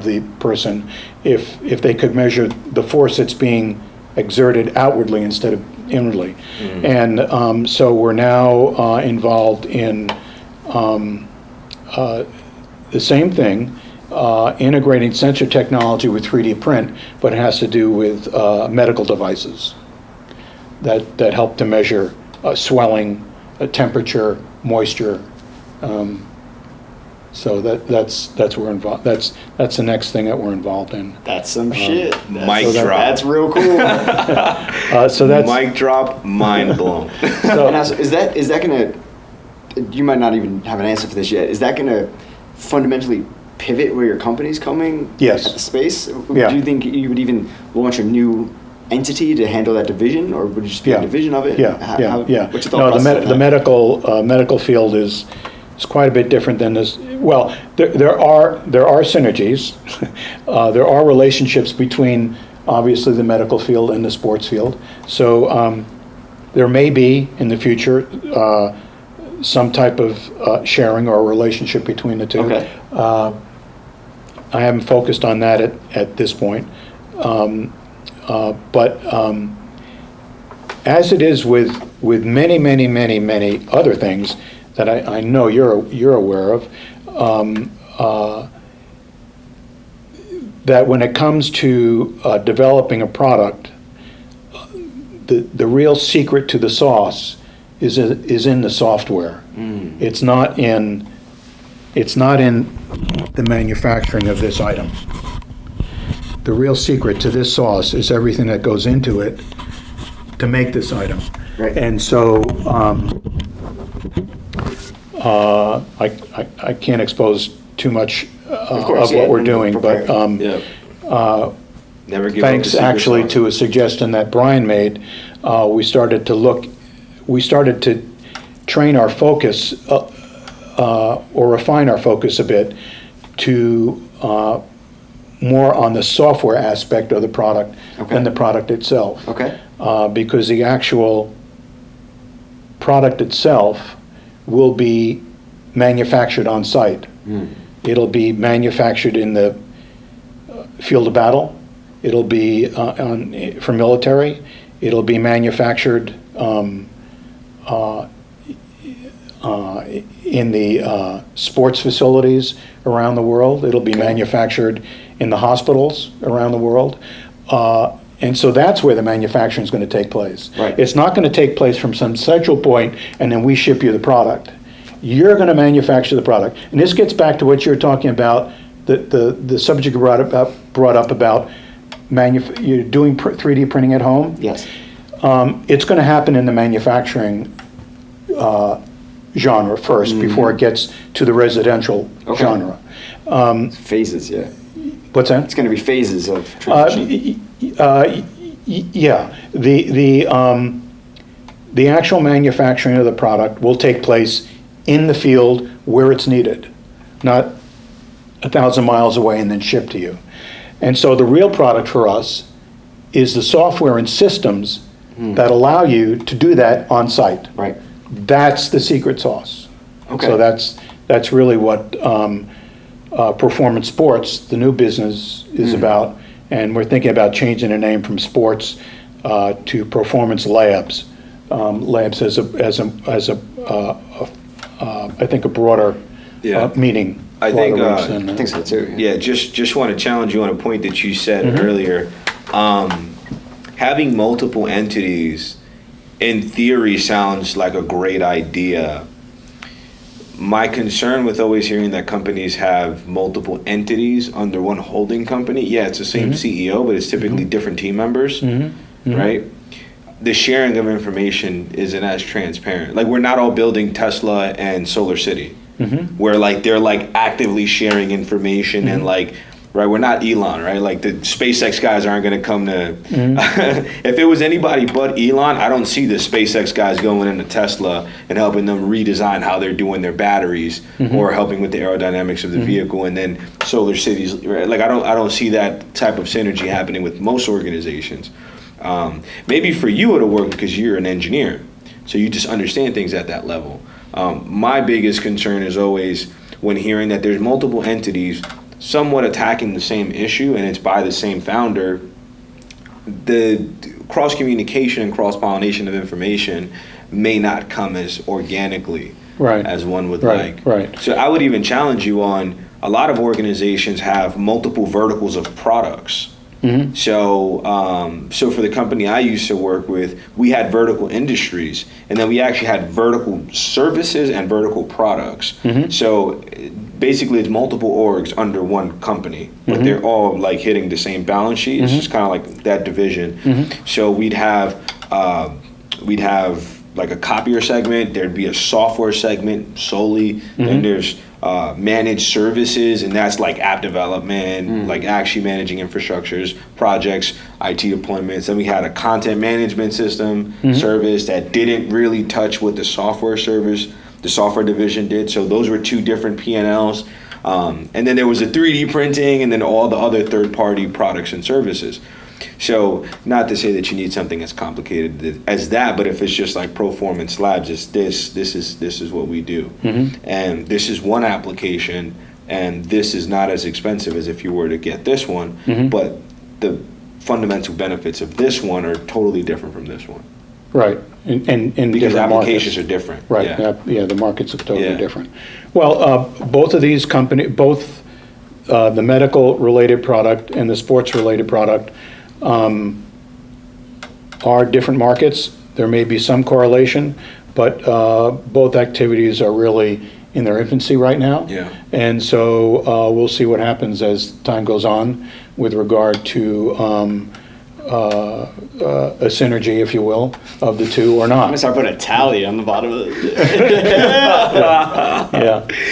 the person if they could measure the force that's being exerted outwardly instead of inwardly? And so we're now involved in the same thing, integrating sensor technology with 3D print, but it has to do with medical devices that help to measure swelling, temperature, moisture. So that's we're involved. That's the next thing that we're involved in. That's some shit.
Mic drop.
That's real cool.
So that's
mic drop. Mind blown.
So is that gonna? You might not even have an answer for this yet. Is that gonna fundamentally pivot where your company's coming?
Yes.
At the space?
Yeah.
Do you think you would even launch a new entity to handle that division, or would it just be a division of it?
Yeah.
What's your thought process?
The medical field is quite a bit different than this. Well, there are synergies. There are relationships between obviously the medical field and the sports field. So there may be in the future some type of sharing or relationship between the two.
Okay.
I haven't focused on that at this point. But as it is with many other things that I know you're aware of, that when it comes to developing a product, the real secret to the sauce is in the software. It's not in the manufacturing of this item. The real secret to this sauce is everything that goes into it to make this item.
Right.
And so I can't expose too much of what we're doing, but
Never give
thanks
up the
actually
secret
to a suggestion that Brian made, we started to train our focus or refine our focus a bit to more on the software aspect of the product than the product itself.
Okay.
Because the actual product itself will be manufactured on site. It'll be manufactured in the field of battle. It'll be for military. It'll be manufactured in the sports facilities around the world. It'll be manufactured in the hospitals around the world. And so that's where the manufacturing is going to take place.
Right.
It's not going to take place from some central point and then we ship you the product. You're going to manufacture the product. And this gets back to what you're talking about, the subject you brought up about you're doing 3D printing at home.
Yes.
It's going to happen in the manufacturing genre first before it gets to the residential genre.
Phases, yeah.
What's that?
It's going to be phases of transition.
Yeah. The actual manufacturing of the product will take place in the field where it's needed, not 1,000 miles away and then shipped to you. And so the real product for us is the software and systems that allow you to do that on site.
Right.
That's the secret sauce.
Okay.
So that's really what Proformance Sports, the new business, is about. And we're thinking about changing the name from Sports to Proformance Labs. Labs as I think a broader meaning.
I think
I think so too.
Yeah, just want to challenge you on a point that you said earlier. Having multiple entities, in theory, sounds like a great idea. My concern with always hearing that companies have multiple entities under one holding company, it's the same CEO, but it's typically different team members, right? The sharing of information isn't as transparent. Like, we're not all building Tesla and Solar City, where like they're like actively sharing information and like, right? We're not Elon, right? Like the SpaceX guys aren't going to come to. If it was anybody but Elon, I don't see the SpaceX guys going into Tesla and helping them redesign how they're doing their batteries or helping with the aerodynamics of the vehicle. And then Solar Cities, right? Like I don't see that type of synergy happening with most organizations. Maybe for you it'll work because you're an engineer, so you just understand things at that level. My biggest concern is always when hearing that there's multiple entities somewhat attacking the same issue and it's by the same founder, the cross-communication and cross-pollination of information may not come as organically as one would like.
Right.
So I would even challenge you on, a lot of organizations have multiple verticals of products. So for the company I used to work with, we had vertical industries, and then we actually had vertical services and vertical products. So basically it's multiple orgs under one company, but they're all like hitting the same balance sheet. It's just kind of like that division. So we'd have like a copier segment, there'd be a software segment solely, then there's managed services, and that's like app development, like actually managing infrastructures, projects, IT deployments. Then we had a content management system service that didn't really touch what the software division did. So those were two different P&Ls. And then there was a 3D printing and then all the other third-party products and services. So not to say that you need something as complicated as that, but if it's just like Proformance Labs, it's this is what we do. And this is one application, and this is not as expensive as if you were to get this one, but the fundamental benefits of this one are totally different from this one.
Right. And
because applications
markets
are different.
Right. Yeah, the markets are totally different. Well, both of these companies, both the medical related product and the sports related product, are different markets. There may be some correlation, but both activities are really in their infancy right now. And so we'll see what happens as time goes on with regard to a synergy, if you will, of the two or
I'm
not.
gonna start putting a tally on the bottom of it.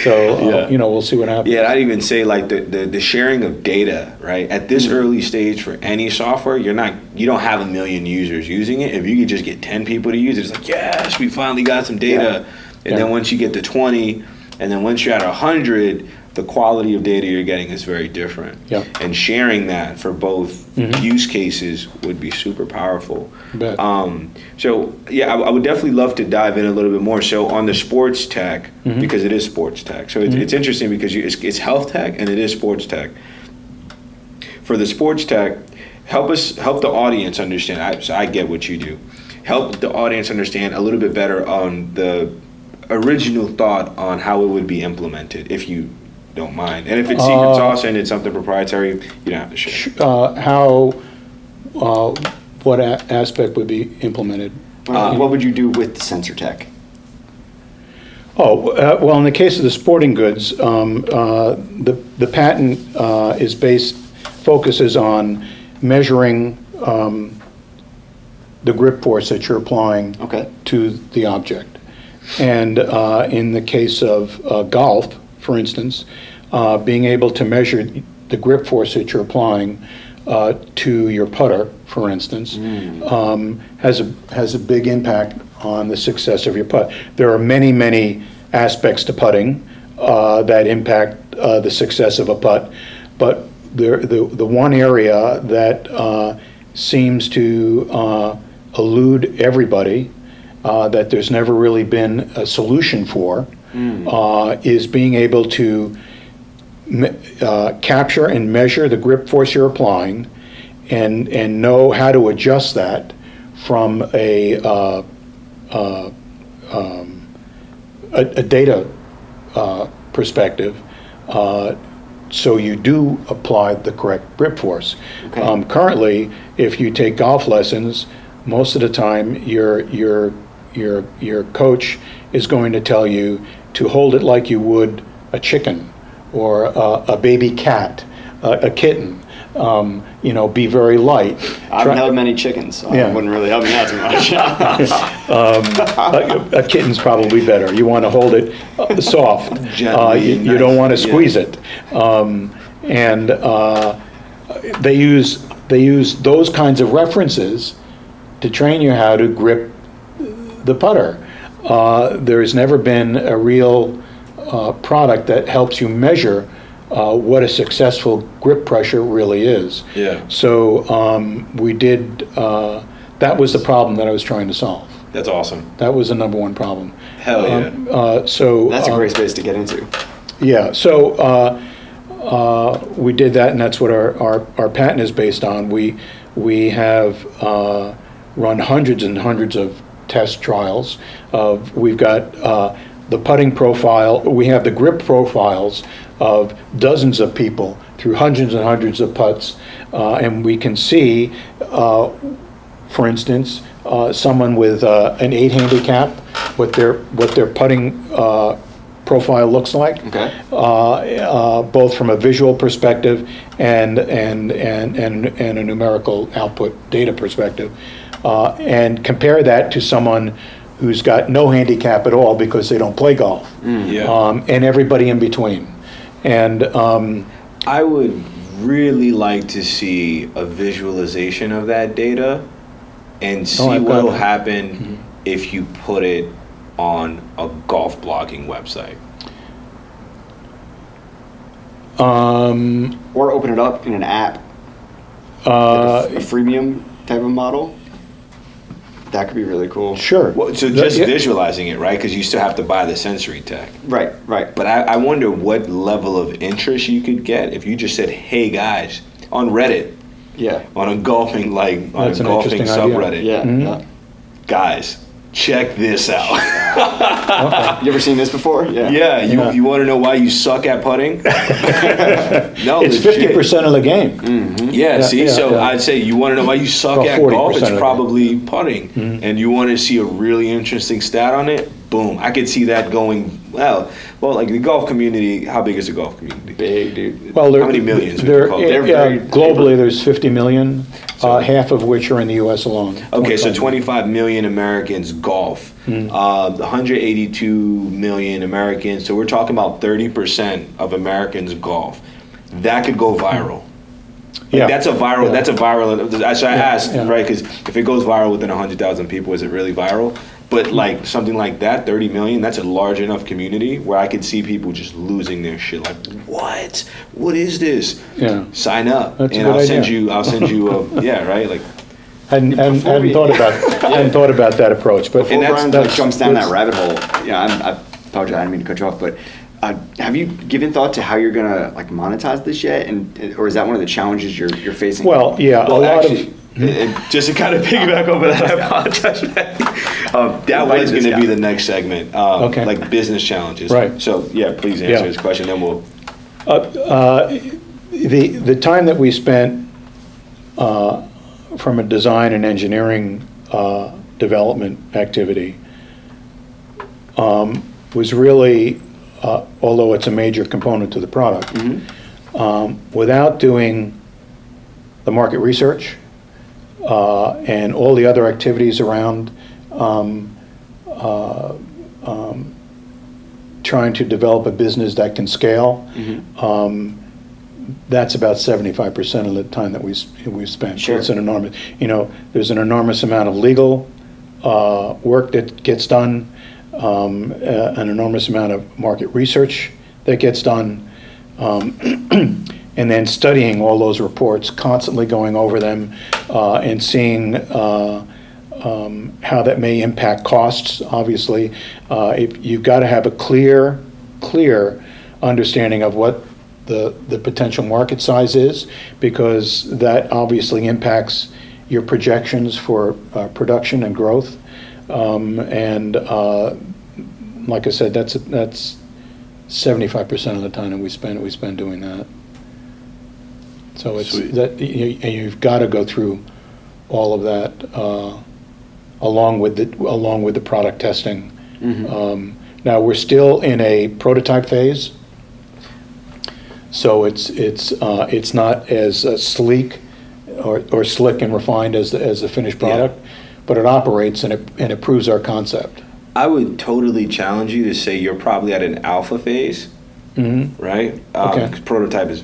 So we'll see what happens.
I'd even say like the sharing of data, right? At this early stage for any software, you don't have 1 million users using it. If you could just get 10 people to use it, it's like, yes, we finally got some data. And then once you get to 20, and then once you're at 100, the quality of data you're getting is very different. And sharing that for both use cases would be super powerful. I would definitely love to dive in a little bit more. So on the sports tech, because it is sports tech. So it's interesting because it's health tech and it is sports tech. For the sports tech, help the audience understand. I get what you do. Help the audience understand a little bit better on the original thought on how it would be implemented, if you don't mind. And if it's secret sauce and it's something proprietary, you don't have to share.
What aspect would be implemented?
What would you do with the sensor tech?
Well, in the case of the sporting goods, the patent focuses on measuring the grip force that you're applying to the object. And in the case of golf, for instance, being able to measure the grip force that you're applying to your putter, for instance, has a big impact on the success of your putt. There are many, many aspects to putting that impact the success of a putt, but the one area that seems to elude everybody, that there's never really been a solution for, is being able to capture and measure the grip force you're applying and know how to adjust that from a data perspective, so you do apply the correct grip force. Currently, if you take golf lessons, most of the time your coach is going to tell you to hold it like you would a chicken or a baby cat, a kitten. Be very light.
I haven't held many chickens, so it wouldn't really help me out too much.
A kitten's probably better. You want to hold it soft. You don't want to squeeze it. And they use those kinds of references to train you how to grip the putter. There's never been a real product that helps you measure what a successful grip pressure really is.
Yeah.
So we did, that was the problem that I was trying to solve.
That's awesome.
That was the number one problem.
Hell yeah.
That's a great space to get into.
Yeah, so we did that, and that's what our patent is based on. We have run hundreds and hundreds of test trials. We've got the putting profile. We have the grip profiles of dozens of people through hundreds and hundreds of putts, and we can see, for instance, someone with an 8 handicap, what their putting profile looks like, both from a visual perspective and a numerical output data perspective, and compare that to someone who's got no handicap at all because they don't play golf, and everybody in between. And
I would really like to see a visualization of that data and see what will happen if you put it on a golf blogging website.
Or open it up in an app, like a freemium type of model. That could be really cool.
Sure.
Well, so just visualizing it, right? Because you still have to buy the sensory tech.
Right.
But I wonder what level of interest you could get if you just said, "Hey guys," on Reddit, on a golfing subreddit, guys, check this out.
You ever seen this before?
You want to know why you suck at putting? No,
it's 50% of the game.
I'd say you want to know why you suck at golf, it's probably putting. And you want to see a really interesting stat on it, boom. I could see that going, well, like the golf community, how big is the golf community?
Big, dude.
Well,
how many millions?
Globally, there's 50 million, half of which are in the U.S. alone.
Okay, so 25 million Americans golf. 182 million Americans, so we're talking about 30% of Americans golf. That could go viral. That's a viral. So I asked, right? Because if it goes viral within 100,000 people, is it really viral? But like something like that, 30 million, that's a large enough community where I could see people just losing their shit. Like, what? What is this? Sign up,
that's
and I'll send you a right? Like,
hadn't thought about that approach, but
Brian jumps down that rabbit hole. I apologize, I didn't mean to cut you off, but Have you given thought to how you're gonna like monetize this yet, or is that one of the challenges you're facing?
Well, yeah,
Well,
a lot
actually, just to kind of piggyback over that, I apologize. That was going to be the next segment,
Okay.
like business challenges.
Right.
So yeah, please answer
Yeah.
this question, then we'll.
the time that we spent from a design and engineering development activity was really, although it's a major component to the product, without doing the market research and all the other activities around trying to develop a business that can scale, that's about 75% of the time that we've spent.
Sure.
It's an enormous, there's an enormous amount of legal work that gets done, an enormous amount of market research that gets done, and then studying all those reports, constantly going over them, and seeing how that may impact costs. Obviously, if you've got to have a clear understanding of what the potential market size is, because that obviously impacts your projections for production and growth. And like I said, that's 75% of the time that we spend doing that. So it's
Sweet.
that you've got to go through all of that along with the product testing. Now we're still in a prototype phase, so it's not as sleek or slick and refined as the finished product, but it operates and it proves our concept.
I would totally challenge you to say you're probably at an alpha phase, right?
Okay.
'Cause prototype is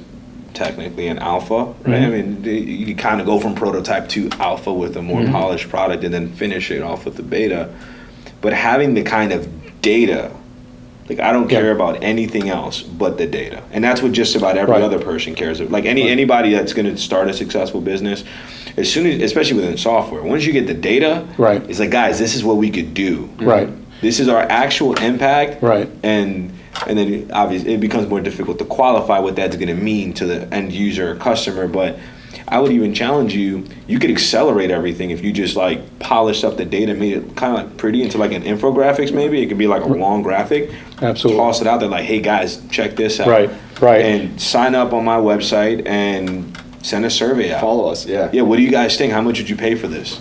technically an alpha, right? I mean, you kind of go from prototype to alpha with a more polished product and then finish it off with the beta. But having the kind of data, like I don't care about anything else but the data. And that's what just about every other person cares about. Like anybody that's going to start a successful business, as soon as, especially within software, once you get the data, it's like, guys, this is what we could do.
Right.
This is our actual impact.
Right.
And then obviously it becomes more difficult to qualify what that's going to mean to the end user or customer. But I would even challenge you could accelerate everything if you just like polished up the data, made it kind of like pretty into like an infographics maybe. It could be like a long graphic.
Absolutely.
Toss it out there like, hey guys, check this out.
Right.
And sign up on my website and send a survey out.
Follow us, yeah.
Yeah, what do you guys think? How much would you pay for this?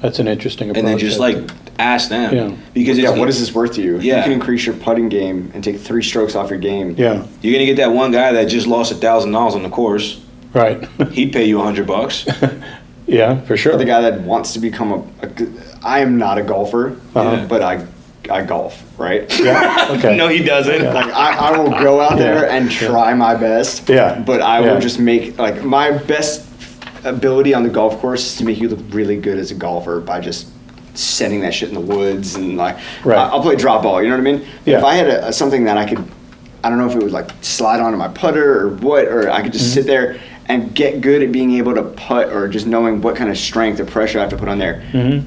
That's an interesting approach.
And then just like ask them.
Yeah.
Because it's,
what is this worth to you? If
Yeah.
you can increase your putting game and take 3 strokes off your game.
Yeah.
you're gonna get that one guy that just lost $1,000 on the course.
Right.
He'd pay you $100.
Yeah, for sure.
The guy that wants to become I am not a golfer, but I golf, right?
Yeah. Okay.
No, he doesn't.
Like I will go out there and try my best.
Yeah.
But I will
Yeah.
just make like my best ability on the golf course is to make you look really good as a golfer by just setting that shit in the woods and like I'll play drop ball. You know what I mean?
Yeah.
If I had something that I could, I don't know if it would like slide onto my putter or what, or I could just sit there and get good at being able to putt or just knowing what kind of strength or pressure I have to put on there,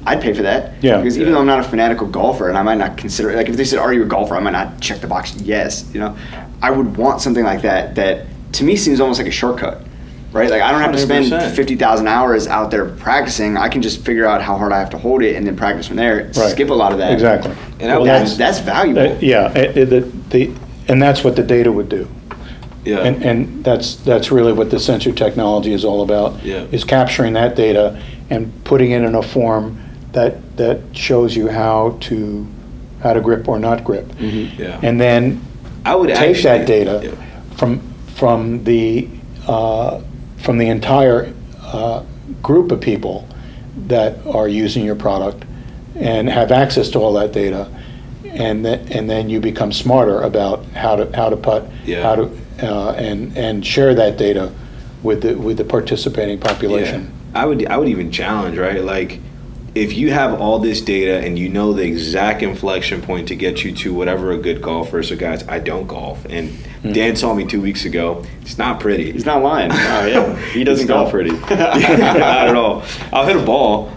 I'd pay for that.
Yeah.
Because even though I'm not a fanatical golfer and I might not consider it, like if they said, are you a golfer? I might not check the box, yes. You know, I would want something like that to me seems almost like a shortcut, right? Like I don't have to spend
100%.
50,000 hours out there practicing. I can just figure out how hard I have to hold it and then practice from there.
Right.
Skip a lot of that.
Exactly.
And
That's valuable.
And that's what the data would do.
Yeah.
And that's really what the sensor technology is all about.
Yeah.
Is capturing that data and putting it in a form that shows you how to grip or not grip.
Yeah.
And then
I would
take
actually,
that data from the entire group of people that are using your product and have access to all that data, and then you become smarter about how to putt, how to and share that data with the participating population.
Yeah. I would even challenge, right? Like if you have all this data and you know the exact inflection point to get you to whatever a good golfer is. So guys, I don't golf, and Dan saw me 2 weeks ago. It's not pretty.
He's not lying. Oh yeah, he doesn't
It's not
golf.
pretty. Not at all. I'll hit a ball.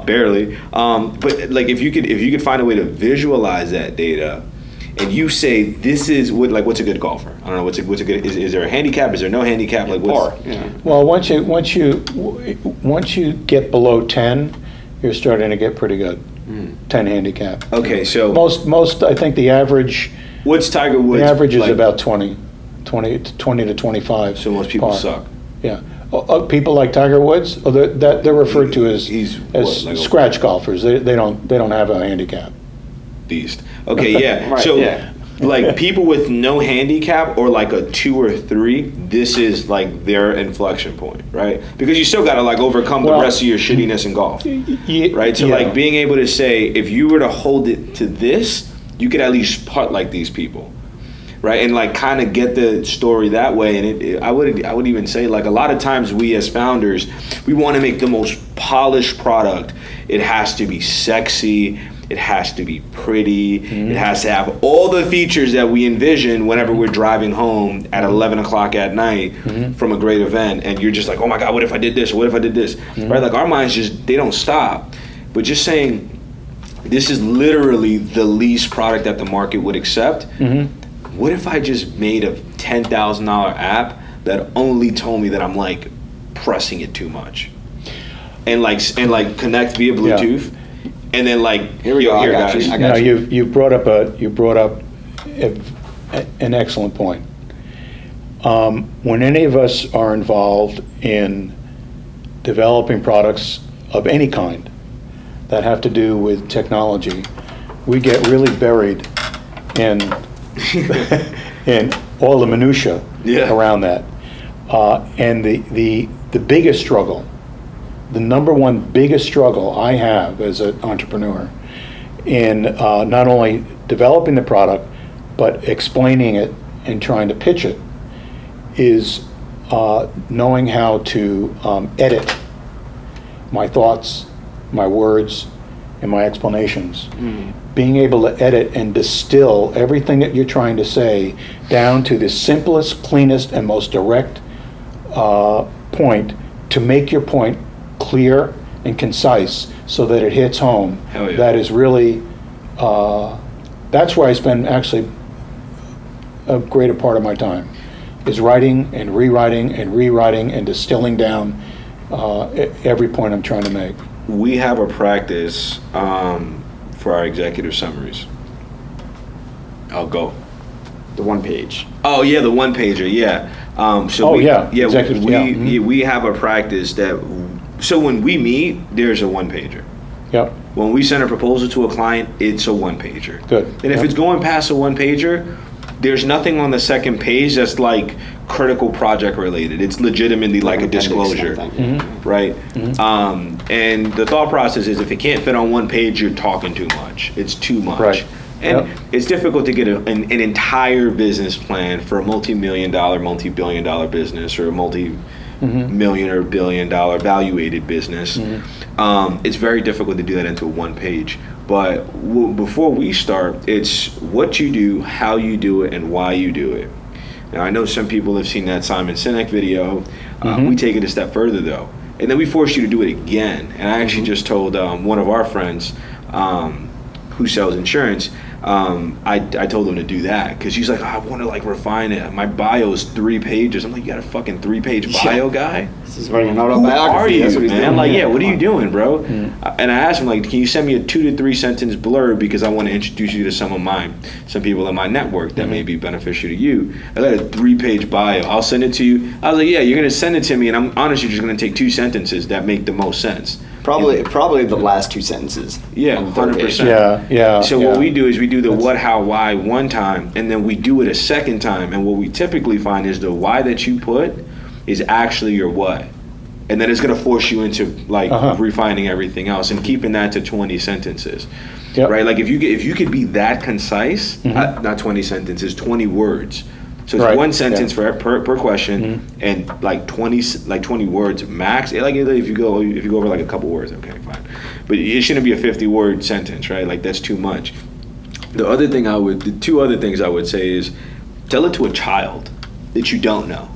Barely. But like if you could find a way to visualize that data and you say this is what's a good golfer? I don't know what's a good. Is there a handicap? Is there no handicap? Like what's
Par. Yeah.
Well, once you get below 10, you're starting to get pretty good. 10 handicap.
Okay, so
Most I think the average
what's Tiger Woods?
the average is
like?
about 20 to 25.
So most people
par.
suck.
Yeah. People like Tiger Woods, they're referred to as
He's what, like a-
scratch golfers. They don't have a handicap.
Beast. Okay, yeah.
Right,
So,
yeah.
like people with no handicap or like a 2 or 3, this is like their inflection point, right? Because you still got to like overcome the
Well-
rest of your shittiness in golf, right? So,
Yeah.
like being able to say, if you were to hold it to this, you could at least putt like these people, right? And like kind of get the story that way. And I would even say like a lot of times we as founders, we want to make the most polished product. It has to be sexy. It has to be pretty. It has to have all the features that we envision whenever we're driving home at 11 o'clock at night from a great event. And you're just like, oh my God, what if I did this? What if I did this? Right? Like our minds they don't stop. But just saying, this is literally the least product that the market would accept. What if I just made a $10,000 app that only told me that I'm like pressing it too much? And like connect via Bluetooth. And then like
Here we go. I got
guys.
you. I
Now
got you.
you brought up an excellent point. When any of us are involved in developing products of any kind that have to do with technology, we get really buried in in all the minutia around that. And the biggest struggle, the number one biggest struggle I have as an entrepreneur in not only developing the product, but explaining it and trying to pitch it, is knowing how to edit my thoughts, my words, and my explanations. Being able to edit and distill everything that you're trying to say down to the simplest, cleanest, and most direct point to make your point clear and concise so that it hits home.
Hell yeah.
That is really, that's where I spend actually a greater part of my time, is writing and rewriting and distilling down every point I'm trying to make.
We have a practice for our executive summaries. I'll go.
The one page.
Oh yeah, the one pager. Yeah.
Executive,
we have a practice that. So when we meet, there's a one pager.
Yep.
When we send a proposal to a client, it's a one pager.
Good.
And if
Yep.
it's going past a one pager, there's nothing on the second page that's like critical project related. It's legitimately like a
Appendix
disclosure,
kind of thing.
right? And the thought process is if it can't fit on one page, you're talking too much. It's too much.
Right.
And
Yep.
it's difficult to get an entire business plan for a multi-billion dollar business or a multi-million or billion-dollar valuated business. It's very difficult to do that into one page. But before we start, it's what you do, how you do it, and why you do it. Now, I know some people have seen that Simon Sinek video. We take it a step further, though. And then we force you to do it again. And I actually just told one of our friends who sells insurance, I told him to do that because he's like, I want to like refine it. My bio is 3 pages. I'm like, you got a fucking 3-page bio, guy?
This is writing an
Who
autobiography.
are you,
That's what he's
man?
doing.
Like, yeah, what are you doing, bro? And I asked him, like, can you send me a 2 to 3 sentence blurb because I want to introduce you to some people in my network that may be beneficial to you. I got a 3-page bio. I'll send it to you. I was like, yeah, you're gonna send it to me, and I'm honestly just gonna take 2 sentences that make the most sense.
Probably the last 2 sentences.
Yeah,
on the third page.
100%.
Yeah.
So what we do is we do the what, how, why one time, and then we do it a second time. And what we typically find is the why that you put is actually your what. And then it's going to force you into like refining everything else and keeping that to 20 sentences.
Yep.
Right? Like if you could be that concise, not 20 sentences, 20 words. So it's
Right.
one sentence per question and like 20 words max. Like if you go over like a couple words, okay, fine. But it shouldn't be a 50-word sentence, right? Like that's too much. The two other things I would say is tell it to a child that you don't know.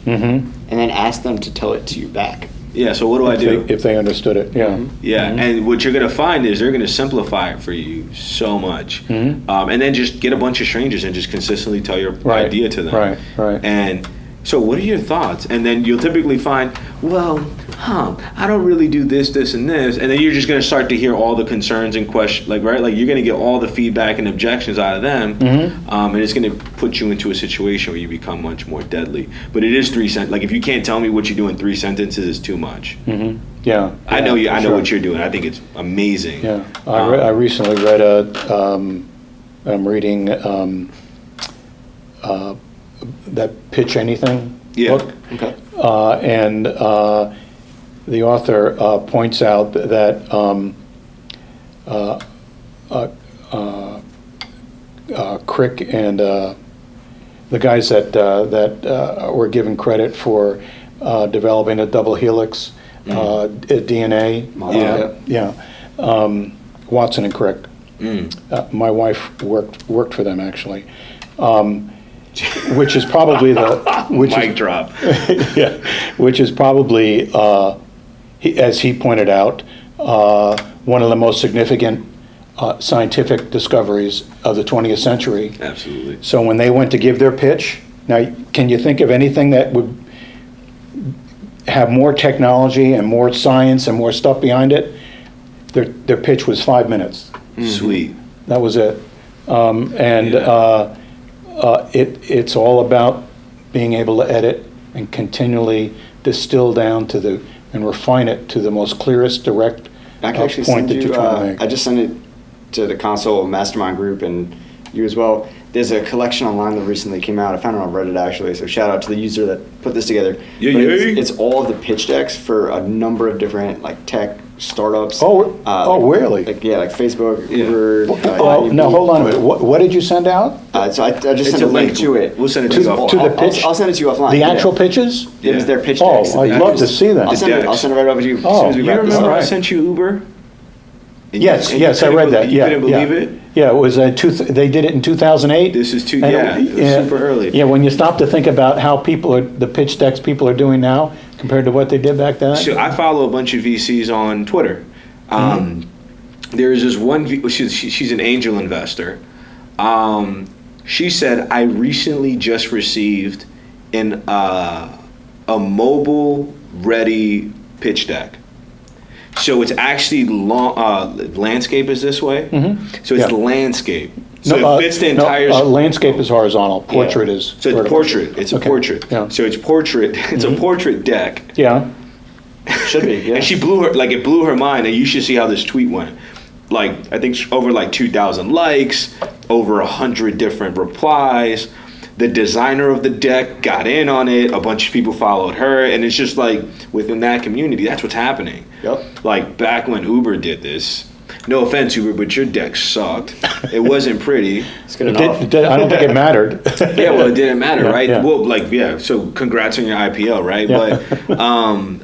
And then ask them to tell it to you back.
Yeah, so what do I do?
If they understood it, yeah.
Yeah, and what you're going to find is they're going to simplify it for you so much. And then just get a bunch of strangers and just consistently tell your idea to them.
Right.
And so what are your thoughts? And then you'll typically find, well, I don't really do this, this, and this. And then you're just going to start to hear all the concerns and questions, like you're going to get all the feedback and objections out of them. And it's going to put you into a situation where you become much more deadly. But it is 3 sentences. Like, if you can't tell me what you do in 3 sentences, it's too much.
Yeah.
I know you. I know what you're doing. I think it's amazing.
Yeah. I recently read I'm reading that Pitch Anything book.
Okay.
And the author points out that Crick and the guys that were given credit for developing a double helix DNA. Watson and Crick. My wife worked for them, actually. Which is probably
Mic drop.
Yeah, which is probably, as he pointed out, one of the most significant scientific discoveries of the 20th century.
Absolutely.
So when they went to give their pitch, now can you think of anything that would have more technology and more science and more stuff behind it? Their pitch was 5 minutes.
Sweet.
That was it. It's all about being able to edit and continually distill down to and refine it to the most clearest, direct
I can actually
point
send
that
you,
you're trying to make.
I just sent it to the Konsole Mastermind group and you as well. There's a collection online that recently came out. I found it on Reddit, actually, so shout out to the user that put this together.
Yeah.
It's all of the pitch decks for a number of different tech startups.
Really?
Like Facebook, Uber.
Now hold on a minute. What did you send out?
So I just sent a link to it.
We'll send it to you offline.
To the pitch?
I'll send it to you offline.
The actual pitches?
It was their pitch decks.
I'd love to see that.
I'll send it right over to you as soon as we
You
wrap this
remember
up.
I sent you Uber?
Yes, I read that.
You couldn't believe it?
Yeah, it was they did it in 2008.
This is it was super early.
Yeah, when you stop to think about how the pitch decks people are doing now compared to what they did back then.
So I follow a bunch of VCs on Twitter. There is this one, she's an angel investor. She said, I recently just received a mobile ready pitch deck. So it's actually landscape is this way. So it's landscape. So it fits the entire.
Landscape is horizontal. Portrait is.
So it's
vertical.
portrait. It's a portrait.
Yeah.
So it's portrait. It's a portrait deck.
Yeah.
Should be. Yeah.
And she it blew her mind. And you should see how this tweet went. I think over 2,000 likes, over 100 different replies. The designer of the deck got in on it. A bunch of people followed her, and it's just within that community, that's what's happening.
Yep.
Back when Uber did this. No offense, Uber, but your deck sucked. It wasn't pretty.
It's good enough.
I don't think it mattered.
Yeah, well, it didn't matter, right?
Yeah.
Well, so congrats on your IPO, right? Yeah. But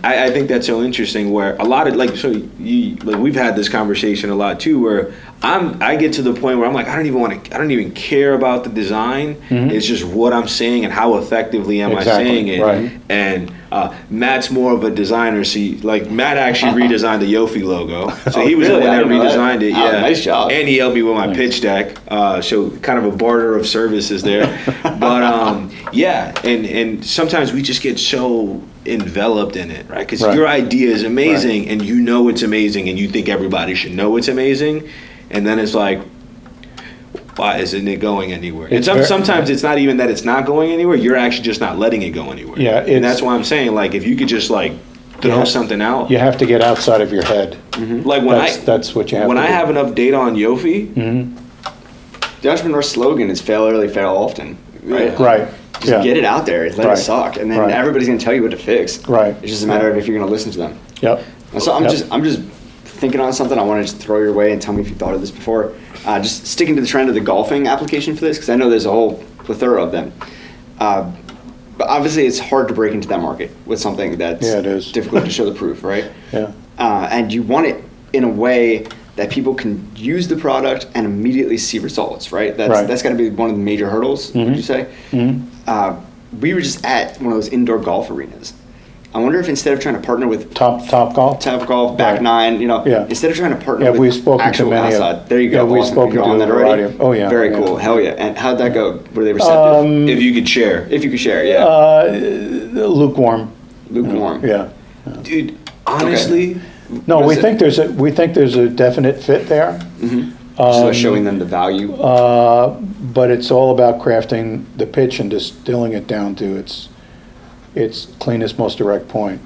I think that's so interesting where a lot of, we've had this conversation a lot too, where I get to the point where I'm like, I don't even care about the design. It's just what I'm saying and how effectively am I saying it.
Right.
And Matt's more of a designer. See, Matt actually redesigned the YFLY logo. So he was the one that redesigned it. Yeah.
Nice job.
And he helped me with my pitch deck. So kind of a barter of services there. But and sometimes we just get so enveloped in it, right? Because your idea is amazing and you know it's amazing and you think everybody should know it's amazing. And then it's like, why isn't it going anywhere? And sometimes it's not even that it's not going anywhere. You're actually just not letting it go anywhere.
Yeah,
and that's why I'm saying, if you could just throw something out.
You have to get outside of your head. That's what you have.
When
to
I
do.
have enough data on YFLY,
the entrepreneur slogan is fail early, fail often. Right.
Right.
Just get it out there. Let it suck, and then everybody's gonna tell you what to fix.
Right.
It's just a matter of if you're gonna listen to them.
Yep.
And so I'm just thinking on something. I want to just throw your way and tell me if you thought of this before. Just sticking to the trend of the golfing application for this, because I know there's a whole plethora of them. But obviously, it's hard to break into that market with something that's
it is.
difficult to show the proof, right?
Yeah.
And you want it in a way that people can use the product and immediately see results, right? That's got to be one of the major hurdles, would you say? We were just at one of those indoor golf arenas. I wonder if instead of trying to partner with
Top Golf,
Back
Right.
Nine,
Yeah.
instead of trying to partner
Yeah,
with
we've spoken to
actual
many of-
outside, there you go.
Yeah, we've
Awesome.
spoken
You're
to
on that
a
already.
variety of- oh, yeah,
Very
yeah.
cool. Hell yeah. And how'd that go? Were they receptive?
If you could share.
If you could share, yeah.
Lukewarm.
Lukewarm.
Yeah.
Dude, honestly,
No,
What
we
is
think there's a definite fit there.
So showing them the value.
But it's all about crafting the pitch and distilling it down to its cleanest, most direct point.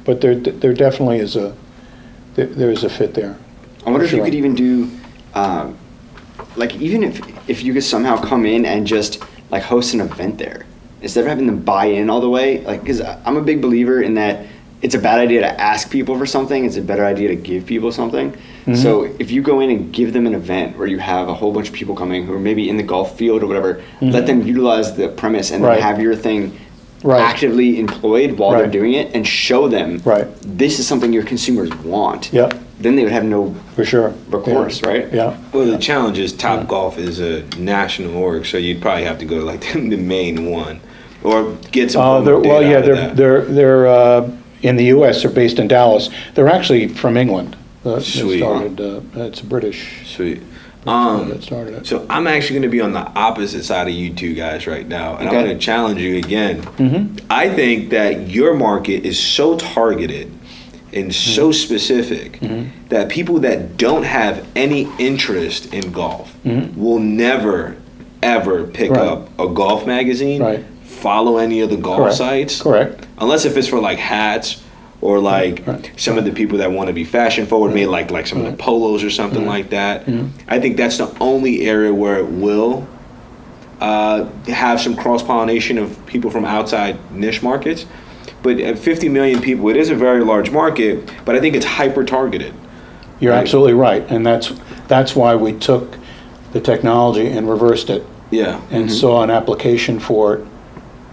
But there definitely is there's a fit there.
I wonder if you
Sure.
could even do, like even if you could somehow come in and just like host an event there instead of having them buy in all the way. Like, because I'm a big believer in that it's a bad idea to ask people for something. It's a better idea to give people something.
Mm-hmm.
So if you go in and give them an event where you have a whole bunch of people coming who are maybe in the golf field or whatever, let them utilize the premise and
Right.
then have your thing
Right.
actively employed while they're
Right.
doing it and show them
Right.
this is something your consumers want.
Yep.
Then they would have no
For sure.
recourse,
Yeah.
right?
Yeah.
well, the challenge is Top Golf is a national org, so you'd probably have to go to like the main one, or get some. form of data out of that.
They're in the U.S. They're based in Dallas. They're actually from England. They
Sweet.
started. It's British.
Sweet.
That started it.
So I'm actually going to be on the opposite side of you two guys right now, and
Okay.
I'm going to challenge you again. I think that your market is so targeted and so specific that people that don't have any interest in golf will never, ever pick
Right.
up a golf magazine,
Right.
follow any of the golf
Correct.
sites,
Correct.
unless if it's for like hats or like
Right.
some of the people that want to be fashion forward, maybe like some of the polos or something like that. I think that's the only area where it will have some cross pollination of people from outside niche markets. But at 50 million people, it is a very large market, but I think it's hyper targeted.
You're
Right.
absolutely right, and that's why we took the technology and reversed it
Yeah.
and saw an application for it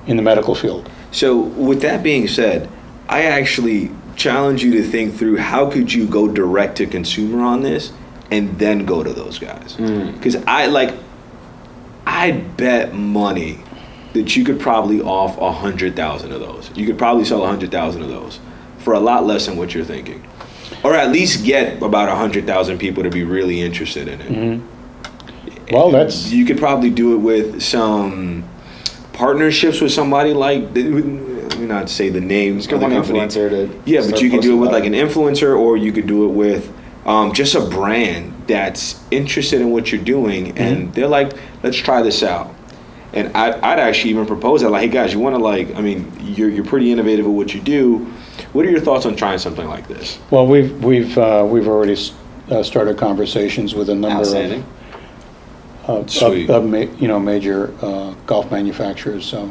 in the medical field.
So with that being said, I actually challenge you to think through how could you go direct to consumer on this and then go to those guys. Because I'd bet money that you could probably off 100,000 of those. You could probably sell 100,000 of those for a lot less than what you're thinking. Or at least get about 100,000 people to be really interested in it.
Well, that's
You could probably do it with some partnerships with somebody like, not say the name of the
Get one
company.
influencer to
Yeah, but
start
you could do it
posting
with
about
like an influencer, or you could do it with just a brand that's interested in what you're doing, and they're like, let's try this out. And I'd actually even propose that, like, hey guys, you want to you're pretty innovative at what you do. What are your thoughts on trying something like this?
well, we've already started conversations with a number
Outstanding.
Sweet.
of major golf manufacturers. So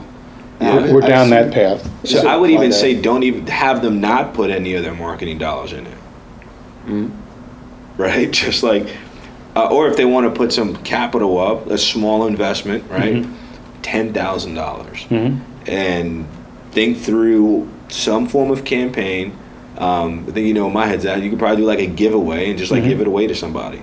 Yeah,
we're
I've
down that
seen-
path.
So I would even
apply
say
that.
don't even have them not put any of their marketing dollars in it. Right? Just like, or if they want to put some capital up, a small investment, right? $10,000. And think through some form of campaign. I think, in my head's out, you could probably do like a giveaway and just like give it away to somebody.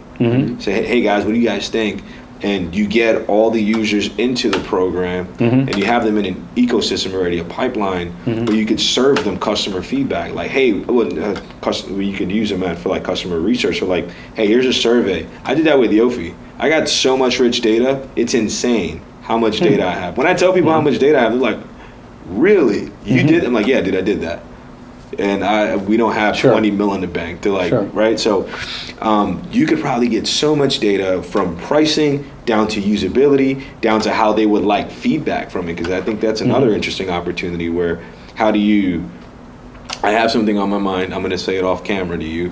Say, hey guys, what do you guys think? And you get all the users into the program, and you have them in an ecosystem already, a pipeline where you could serve them customer feedback. Like, hey, you could use them for like customer research. So like, hey, here's a survey. I did that with Yofi. I got so much rich data, it's insane how much data I have. When I tell people how much data I have, they're like, really? You did? I'm like, yeah, dude, I did that. And we don't have
Sure.
20 mil in the bank. They're like,
Sure.
right? So you could probably get so much data from pricing down to usability, down to how they would like feedback from it. Because I think that's another interesting opportunity where I have something on my mind, I'm going to say it off camera to you,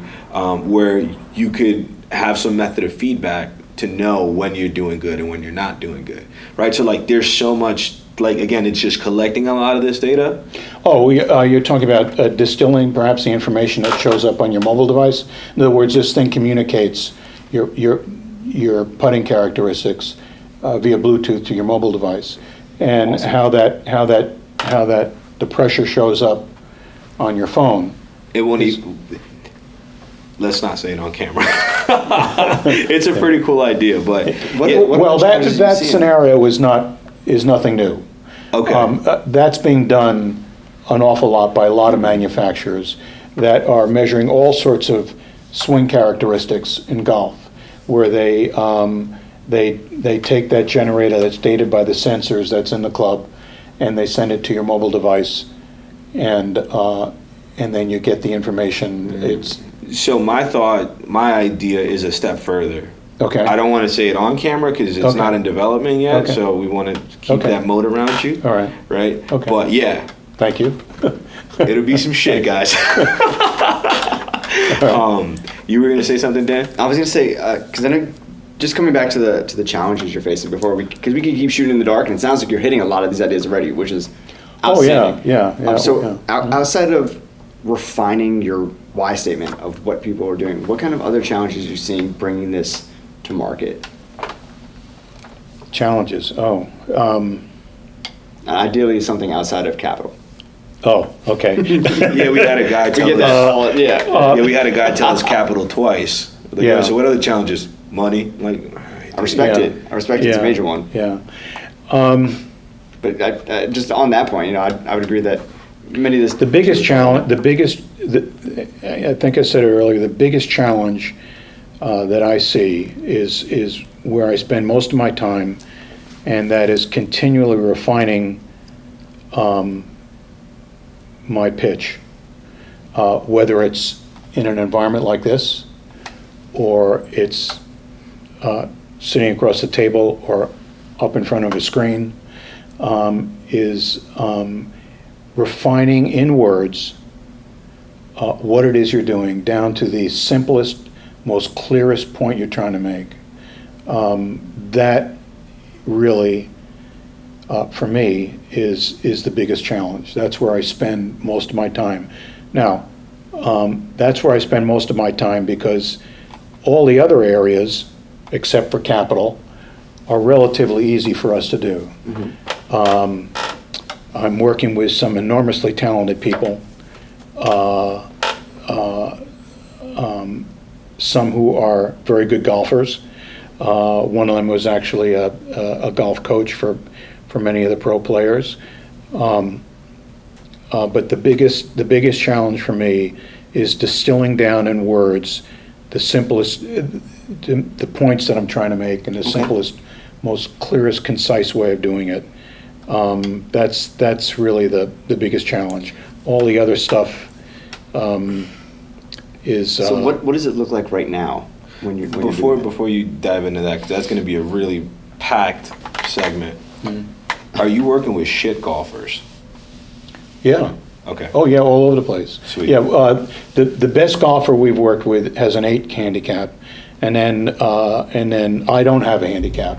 where you could have some method of feedback to know when you're doing good and when you're not doing good, right? So like there's so much, like again, it's just collecting a lot of this data.
Oh, you're talking about distilling perhaps the information that shows up on your mobile device. In other words, this thing communicates your putting characteristics via Bluetooth to your mobile device, and how the pressure shows up on your phone.
It won't even, let's not say it on camera. It's a pretty cool idea, but
Well, that scenario is nothing new.
Okay.
That's being done an awful lot by a lot of manufacturers that are measuring all sorts of swing characteristics in golf, where they take that generator that's dated by the sensors that's in the club, and they send it to your mobile device, and then you get the information. It's
So my idea is a step further.
okay.
I don't want to say it on camera because it's
Okay.
not in development yet,
Okay.
so we want to keep
Okay.
that moat around you.
All right.
Right?
Okay.
But yeah,
Thank you.
it'll be some shit, guys. You were going to say something, Dan?
I was gonna say because I know, just coming back to the challenges you're facing before because we can keep shooting in the dark, and it sounds like you're hitting a lot of these ideas already, which is
Oh yeah,
outstanding.
yeah.
So
yeah.
outside of refining your why statement of what people are doing, what kind of other challenges are you seeing bringing this to market?
Challenges.
Ideally, something outside of capital.
Oh, okay.
Yeah, we had a guy tell
Get
us.
that? Yeah.
Yeah, we had a guy tell us capital twice. Like,
Yeah.
So what are the challenges? Money? Like,
I respect
Yeah.
it. I respect it's a major one.
Yeah.
But I, just on that point, I would agree that many of this.
The biggest challenge, I think I said it earlier, the biggest challenge that I see is where I spend most of my time, and that is continually refining my pitch, whether it's in an environment like this, or it's sitting across the table or up in front of a screen, is refining in words what it is you're doing down to the simplest, most clearest point you're trying to make. That really, for me, is the biggest challenge. That's where I spend most of my time. Now, that's where I spend most of my time because all the other areas, except for capital, are relatively easy for us to do. I'm working with some enormously talented people, some who are very good golfers. One of them was actually a golf coach for many of the pro players. But the biggest challenge for me is distilling down in words the simplest, the points that I'm trying to make in the simplest, most clearest, concise way of doing it. That's really the biggest challenge. All the other stuff is.
So what does it look like right now when you're doing that?
Before you dive into that, 'cause that's going to be a really packed segment. Are you working with shit golfers?
Yeah.
Okay.
Oh yeah, all over the place.
Sweet.
Yeah, the best golfer we've worked with has an 8 handicap, and then I don't have a handicap.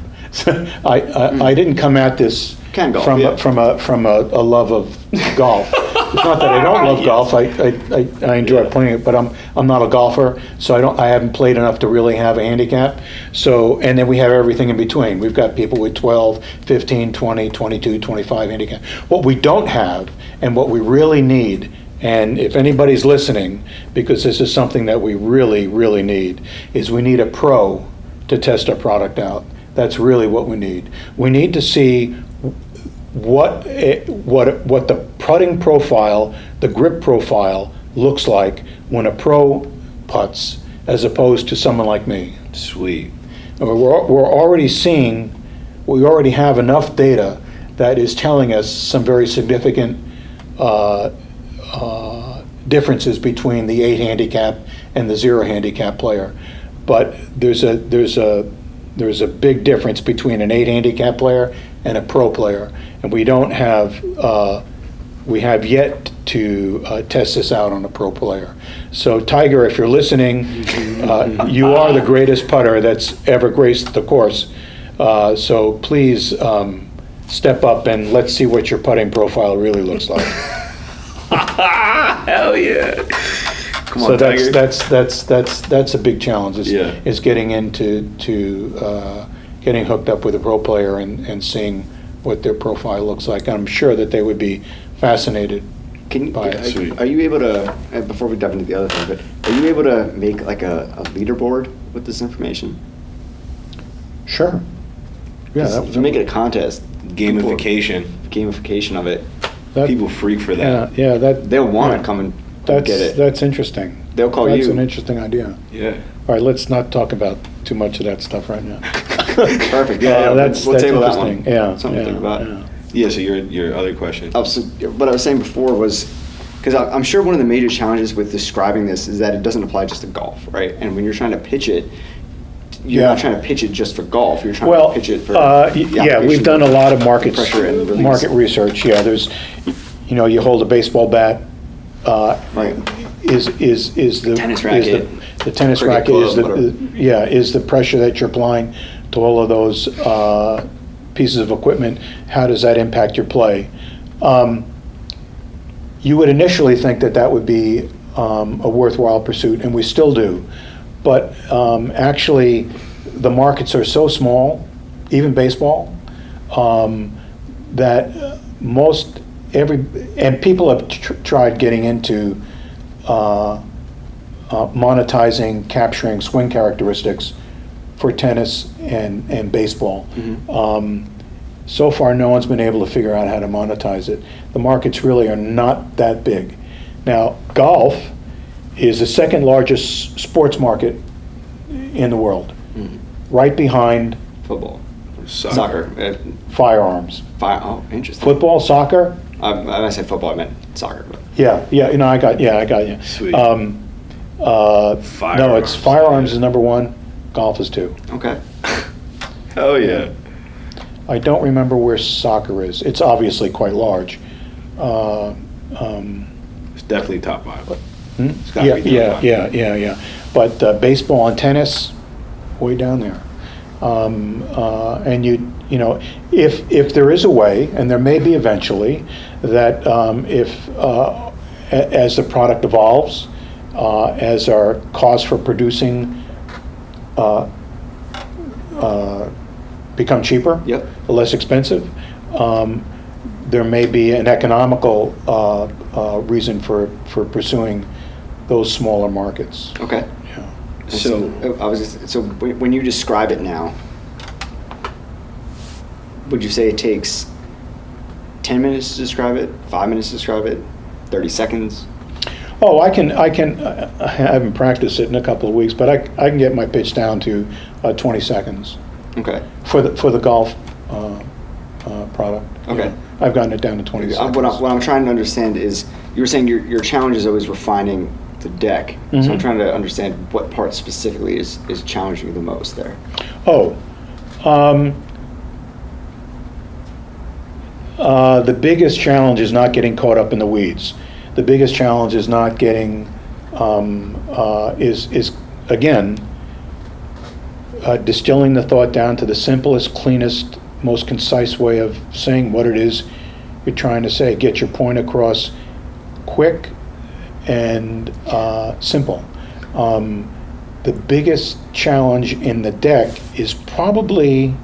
I didn't come at this
Can golf,
from
yeah.
from a love of golf. It's not that I don't love golf. I enjoy playing it, but I'm not a golfer, so I haven't played enough to really have a handicap. So, and then we have everything in between. We've got people with 12, 15, 20, 22, 25 handicap. What we don't have, and what we really need, and if anybody's listening, because this is something that we really, really need, is we need a pro to test our product out. That's really what we need. We need to see what the putting profile, the grip profile looks like when a pro putts, as opposed to someone like me.
Sweet.
And we're already seeing, we already have enough data that is telling us some very significant differences between the 8 handicap and the 0 handicap player. But there's a big difference between an 8 handicap player and a pro player, and we don't have we have yet to test this out on a pro player. So Tiger, if you're listening, you are the greatest putter that's ever graced the course. So please step up and let's see what your putting profile really looks like.
Hell yeah. Come on,
So
Tiger.
that's a big challenge. Is getting into getting hooked up with a pro player and seeing what their profile looks like. I'm sure that they would be fascinated by it.
Sweet.
Are you able to, before we dive into the other thing, but are you able to make like a leaderboard with this information?
Sure. Yeah,
If you make it a contest,
Gamification.
gamification of it.
People freak for that.
Yeah, that
They'll want to come and get it.
That's interesting.
They'll call
That's
you.
an interesting idea.
Yeah.
All right, let's not talk about too much of that stuff right now.
Perfect. Yeah,
that's
we'll table that
interesting.
one.
Yeah,
Something to think about.
yeah.
Yeah, so your other question.
So what I was saying before was, because I'm sure one of the major challenges with describing this is that it doesn't apply just to golf, right? And when you're trying to pitch it, you're not trying to pitch it just for golf. You're trying to pitch it for
we've done a lot of
pressure and release.
market research. Yeah, there's, you hold a baseball bat.
Right.
Is the
tennis racket,
the tennis
cricket
racket
club,
is the pressure that you're applying to all of those pieces of equipment? How does that impact your play? You would initially think that would be a worthwhile pursuit, and we still do. But actually, the markets are so small, even baseball, that and people have tried getting into monetizing, capturing swing characteristics for tennis and baseball.
Mm-hmm.
So far, no one's been able to figure out how to monetize it. The markets really are not that big. Now, golf is the second largest sports market in the world, right behind
Football.
Soccer.
firearms.
Oh, interesting.
Football, soccer?
When I said football, I meant soccer. But.
Yeah, I got you.
Sweet.
No, it's firearms is number one, golf is two.
Okay.
Hell yeah.
I don't remember where soccer is. It's obviously quite large.
It's definitely top five.
Hmm?
It's gotta be top five.
Yeah. But baseball and tennis, way down there. And if there is a way, and there may be eventually, that as the product evolves, as our cost for producing become cheaper,
Yep.
less expensive, there may be an economical reason for pursuing those smaller markets.
Okay.
Yeah.
So
When you describe it now, would you say it takes 10 minutes to describe it, 5 minutes to describe it, 30 seconds?
Oh, I haven't practiced it in a couple of weeks, but I can get my pitch down to 20 seconds
Okay.
for the golf product.
Okay.
Yeah. I've gotten it down to 20 seconds.
What I'm trying to understand is, you were saying your challenge is always refining the deck. So I'm trying to understand what part specifically is challenging you the most there.
The biggest challenge is not getting caught up in the weeds. The biggest challenge is not getting, is again, distilling the thought down to the simplest, cleanest, most concise way of saying what it is you're trying to say. Get your point across quick and simple. The biggest challenge in the deck is probably,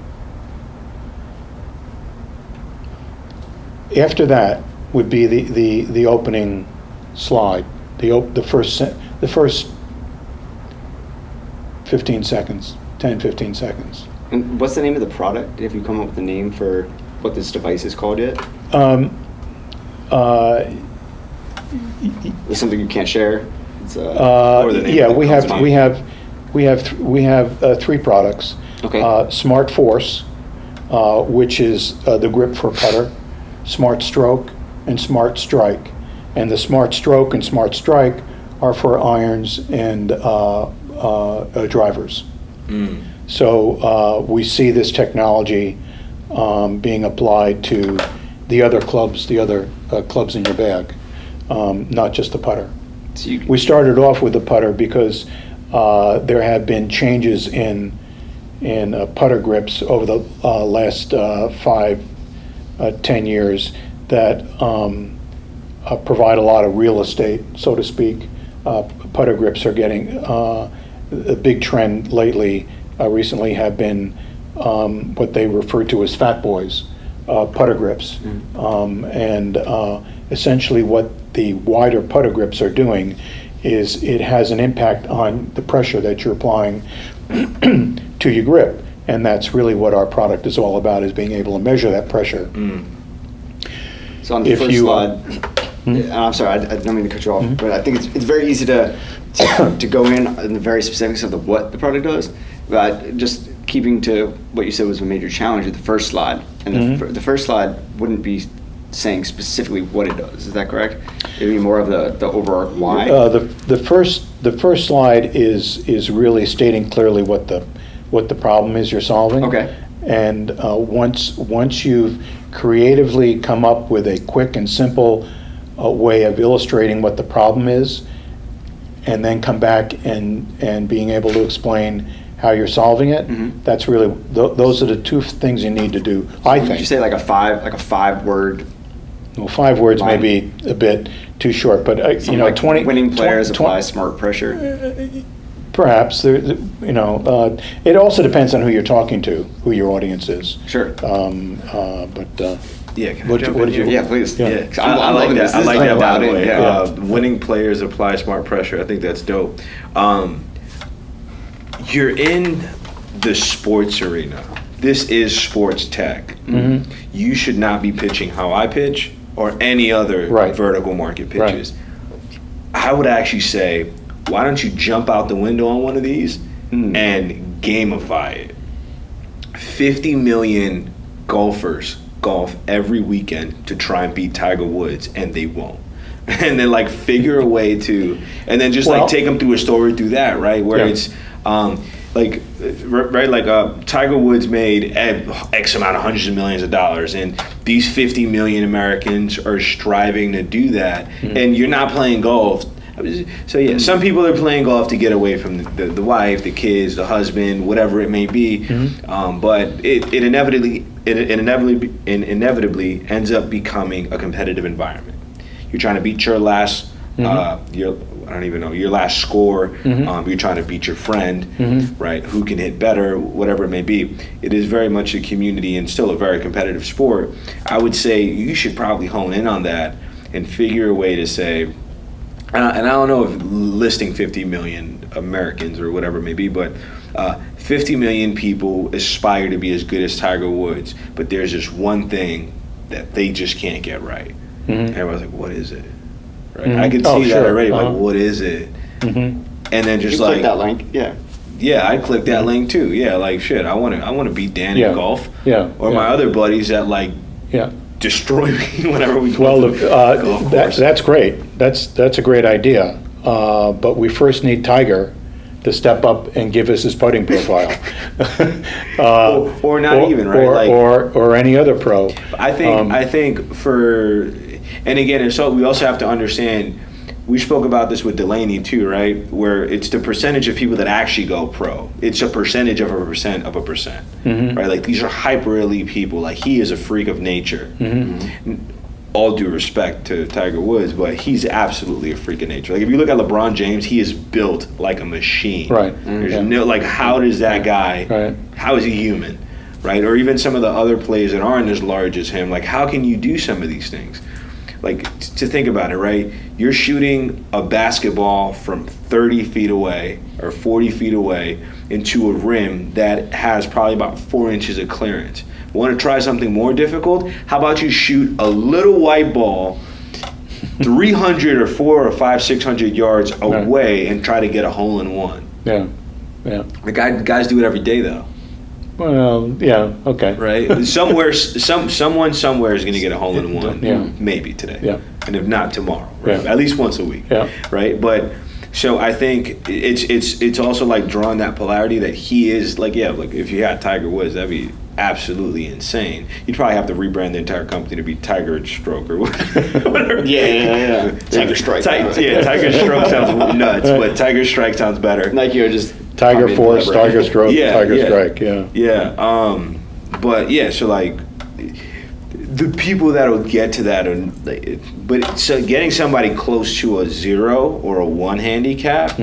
after that would be the opening slide, the first 15 seconds, 10, 15 seconds.
And what's the name of the product? Have you come up with a name for what this device is called yet? Is something you can't share? It's, or the name
Yeah,
that
we
comes to mind?
we have three products.
Okay.
Smart Force, which is the grip for putter, Smart Stroke, and Smart Strike. And the Smart Stroke and Smart Strike are for irons and drivers. So we see this technology being applied to the other clubs in your bag, not just the putter.
So
We started off with the putter because there have been changes in putter grips over the last 5-10 years that provide a lot of real estate, so to speak. Putter grips are getting a big trend lately. Recently have been what they refer to as fat boys putter grips, and essentially what the wider putter grips are doing is it has an impact on the pressure that you're applying to your grip, and that's really what our product is all about, is being able to measure that pressure.
So on the first slide, I'm sorry, I don't mean to cut you off, but I think it's very easy to go in the very specifics of what the product does, but just keeping to what you said was a major challenge with the first slide, and the first slide wouldn't be saying specifically what it does. Is that correct? It'd be more of the overarch why.
The first slide is really stating clearly what the problem is you're solving.
Okay.
And once you've creatively come up with a quick and simple way of illustrating what the problem is, and then come back and being able to explain how you're solving it, that's really those are the two things you need to do. I think.
Would you say like a 5-word?
Well, 5 words may be a bit too short, but
like
20
winning players apply smart pressure.
Perhaps it also depends on who you're talking to, who your audience is.
Sure.
Yeah, can I
What
jump
did
in
you?
here?
Yeah, please.
Yeah.
I like that. I like that, by the way.
Yeah.
Winning players apply smart pressure. I think that's dope. You're in the sports arena. This is sports tech. You should not be pitching how I pitch or any other vertical market pitches. I would actually say, why don't you jump out the window on one of these and gamify it? 50 million golfers golf every weekend to try and beat Tiger Woods, and they won't. And then like figure a way to, and then just like take them through a story through that, right? Where it's Tiger Woods made X amount of hundreds of millions of dollars, and these 50 million Americans are striving to do that, and you're not playing golf. So yeah, some people are playing golf to get away from the wife, the kids, the husband, whatever it may be. But it inevitably ends up becoming a competitive environment. You're trying to beat your last your last score. You're trying to beat your friend, right? Who can hit better, whatever it may be. It is very much a community and still a very competitive sport. I would say you should probably hone in on that and figure a way to say. And I don't know if listing 50 million Americans or whatever it may be, but 50 million people aspire to be as good as Tiger Woods, but there's just one thing that they just can't get right. Everyone's like, what is it? Right? I could see that already, like, what is it? And then just
you
like
click that link,
yeah, I click that link too. Yeah, like shit, I want to beat Dan in golf.
Or
my other buddies that like destroy me whenever we go to the golf course.
That's great. That's a great idea. But we first need Tiger to step up and give us his putting profile.
or not even, right?
Or any other pro.
I think for, and again, so we also have to understand, we spoke about this with Delaney too, right? Where it's the percentage of people that actually go pro. It's a percentage of a percent of a percent, right? Like these are hyper elite people. Like he is a freak of nature. All due respect to Tiger Woods, but he's absolutely a freak of nature. Like if you look at LeBron James, he is built like a machine.
Right.
There's no, like, how does that guy, how is he human, right? Or even some of the other players that aren't as large as him, like how can you do some of these things? Like to think about it, right? You're shooting a basketball from 30 feet away or 40 feet away into a rim that has probably about 4 inches of clearance. Want to try something more difficult? How about you shoot a little white ball 300 or 400 or 500, 600 yards away and try to get a hole in one? The guys do it every day though.
Well, yeah, okay.
Right? Someone somewhere is going to get a hole in one, maybe today, and if not tomorrow, right? At least once a week, right? But so I think it's also like drawing that polarity that he is like, like if you had Tiger Woods, that'd be absolutely insane. You'd probably have to rebrand the entire company to be Tiger Stroke or whatever.
Tiger Strike.
Tiger Stroke sounds nuts, but Tiger Strike sounds better.
Nike are just
Tiger Force, Tiger Stroke, Tiger Strike.
But so like the people that'll get to that, but so getting somebody close to a 0 or a 1 handicap,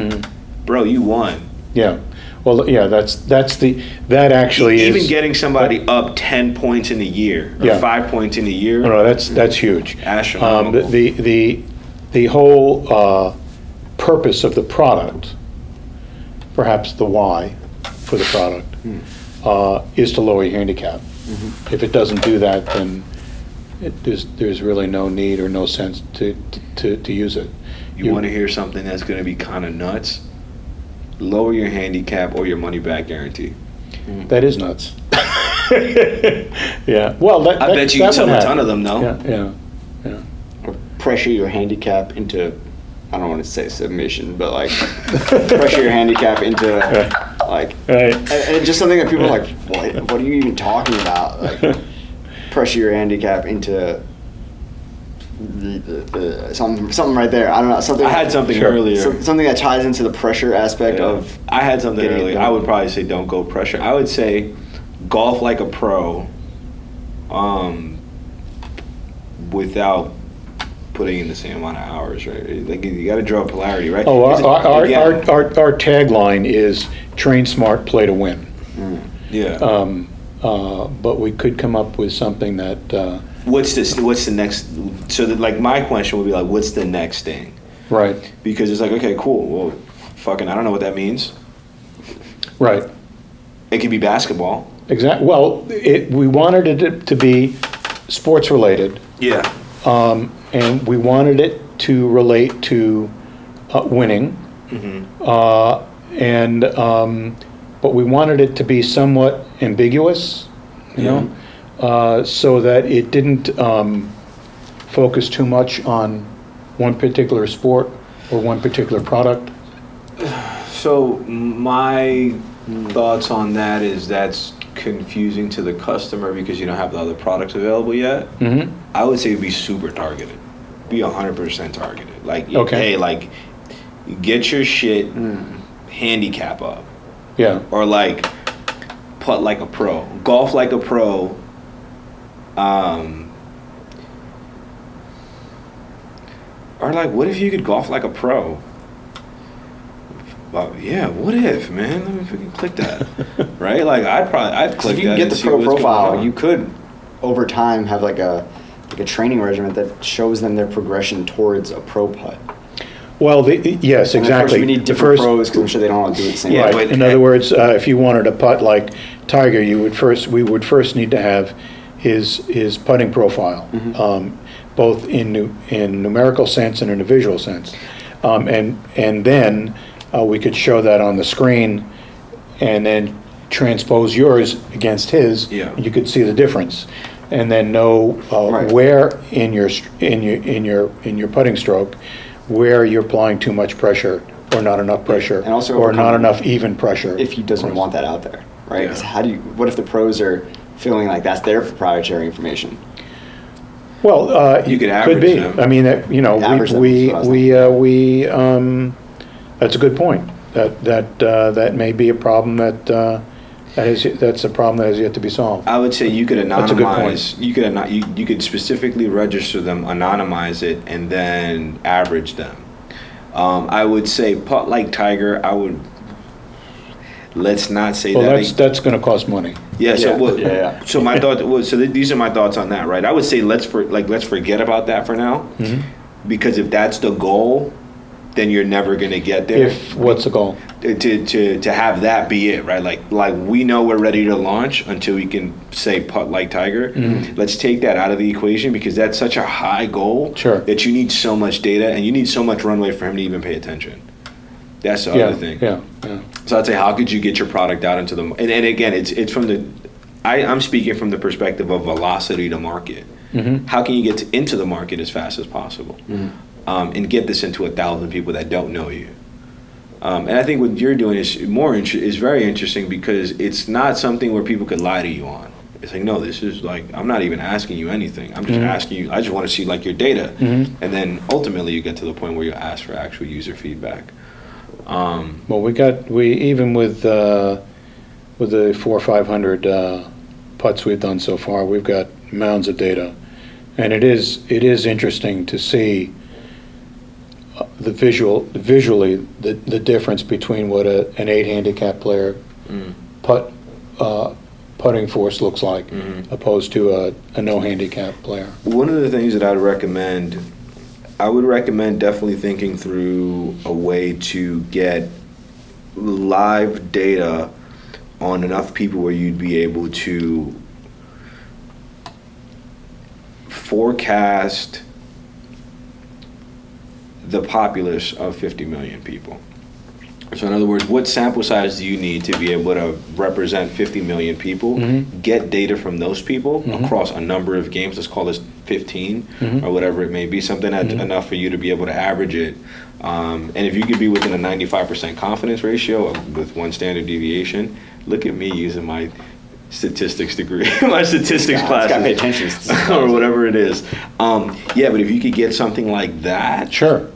bro, you won.
Well, that actually
even
is
getting somebody up 10 points in a year or 5 points in a year.
No, that's huge.
Astronomical.
The whole purpose of the product, perhaps the why for the product, is to lower your handicap. If it doesn't do that, then there's really no need or no sense to use it.
You want to hear something that's going to be kind of nuts? Lower your handicap or your money back guarantee.
That is nuts. Yeah. Well,
I bet you can sell a ton of them, though.
Yeah.
Or pressure your handicap into, I don't want to say submission, but like pressure your handicap into like,
Right.
and it's just something that people are like, what are you even talking about? Like, pressure your handicap into something right there. I don't know. Something.
I had something earlier.
Something that ties into the pressure aspect of.
I had something
getting it
earlier.
done.
I would probably say don't go pressure. I would say golf like a pro, without putting in the same amount of hours, right? Like you got to draw polarity, right?
Oh,
Again,
our tagline is train smart, play to win.
yeah.
But we could come up with something that.
What's the next? So that, like, my question would be like, what's the next thing?
Right.
Because it's like, okay, cool. Well, fucking, I don't know what that means.
Right.
It could be basketball.
Exactly. Well, we wanted it to be sports related.
Yeah.
And we wanted it to relate to winning, but we wanted it to be somewhat ambiguous, you know, so that it didn't focus too much on one particular sport or one particular product.
So my thoughts on that is that's confusing to the customer because you don't have the other products available yet.
Mm-hmm.
I would say be super targeted. Be 100% targeted. Like,
Okay.
hey, like, get your shit handicap up.
Yeah.
Or like, putt like a pro. Golf like a pro. Or like, what if you could golf like a pro? Well, yeah, what if, man? Let me freaking click that. Right? Like, I'd click
If you
that
can get
and
the
see
pro
what's going
profile,
on.
you could over time have like a training regimen that shows them their progression towards a pro putt.
Well, yes,
And of
exactly.
course we need
The
different
first-
pros because I'm sure they don't all do it the same
Yeah,
way.
Right.
but-
In other words, if you wanted to putt like Tiger, we would first need to have his putting profile, both in numerical sense and in a visual sense, and then we could show that on the screen, and then transpose yours against his.
Yeah.
And you could see the difference, and then know
Right.
where in your putting stroke, where you're applying too much pressure or not enough pressure,
And also
or not
overcome
enough even pressure.
If he doesn't want that out there, right? 'Cause
Yeah.
what if the pros are feeling like that's their proprietary information?
Well,
You could
could
average
be.
them.
I mean,
Average them is what I was
that's a good point. That may be a problem that's a problem that has yet to be solved.
I would say you could
That's a good
anonymize. You could specifically register them, anonymize it, and then average them. I would say putt like Tiger. Let's not say
Well,
that.
that's going to cost money.
Yeah. So
Yeah.
So my thought was. These are my thoughts on that. Right. I would say let's forget about that for now, because if that's the goal, then you're never going to get there.
What's the goal?
To have that be it, right? Like we know we're ready to launch until we can say putt like Tiger. Let's take that out of the equation because that's such a high goal
Sure.
that you need so much data and you need so much runway for him to even pay attention. That's the other thing.
Yeah.
So I'd say, how could you get your product out into the and again, it's from the I'm speaking from the perspective of velocity to market. How can you get into the market as fast as possible, and get this into 1,000 people that don't know you? And I think what you're doing is very interesting because it's not something where people could lie to you on. It's like, no, this is like, I'm not even asking you anything. I'm just asking you, I just want to see like your data. And then ultimately you get to the point where you ask for actual user feedback.
Well, even with the 400 or 500 putts we've done so far, we've got mounds of data, and it is interesting to see visually the difference between what an 8 handicap player putting force looks like opposed to a no handicap player.
One of the things that I would recommend definitely thinking through a way to get live data on enough people where you'd be able to forecast the populace of 50 million people. So in other words, what sample size do you need to be able to represent 50 million people, get data from those people across a number of games, let's call this 15 or whatever it may be, something that's enough for you to be able to average it. And if you could be within a 95% confidence ratio with one standard deviation, look at me using my statistics degree, my statistics class,
gotta pay attention
or whatever it is. Yeah, but if you could get something like that,
Sure.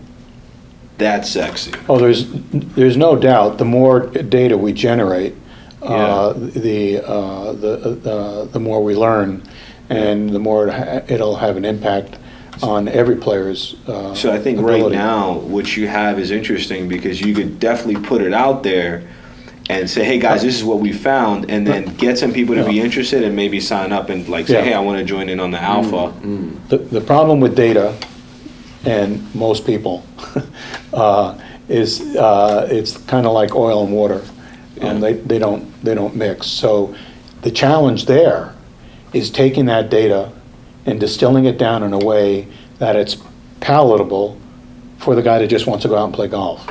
that's sexy.
Oh, there's no doubt. The more data we generate, the more we learn, and the more it'll have an impact on every player's
So I think
ability.
right now what you have is interesting because you could definitely put it out there and say, hey guys, this is what we found, and then get some people to be interested and maybe sign up and like say, hey, I want to join in on the alpha.
The problem with data, and most people, is it's kind of like oil and water. They don't mix. So the challenge there is taking that data and distilling it down in a way that it's palatable for the guy that just wants to go out and play golf.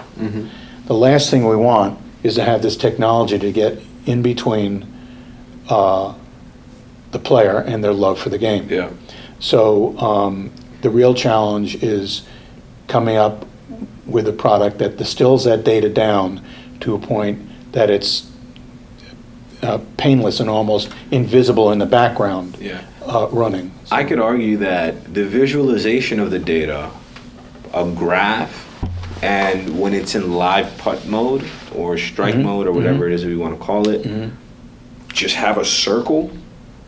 The last thing we want is to have this technology to get in between the player and their love for the game.
Yeah.
So the real challenge is coming up with a product that distills that data down to a point that it's painless and almost invisible in the background running.
I could argue that the visualization of the data, a graph, and when it's in live putt mode or strike mode or whatever it is we want to call it, just have a circle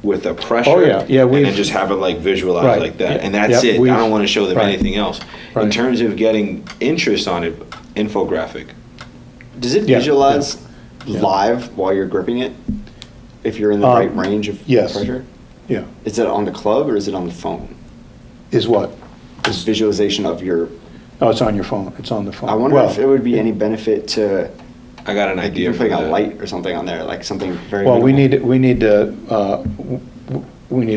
with a pressure,
Oh, yeah. Yeah,
and
we've-
then just have it like visualized
Right.
like that,
Yeah.
and that's
Yep,
it.
we've-
I don't want to show them
right.
anything else. In
Right.
terms of getting interest on it, infographic.
Does it
Yeah,
visualize
yeah.
live while you're gripping it? If you're in the right range of
yes.
pressure?
Yeah.
Is it on the club or is it on the phone?
Is what?
This visualization of your.
Oh, it's on your phone. It's on the phone.
I wonder
Well,
if it would be any benefit to.
I got an
Like
idea
you're
for
putting a
that.
light or something on there, like something very.
Well, we
minimal.
need to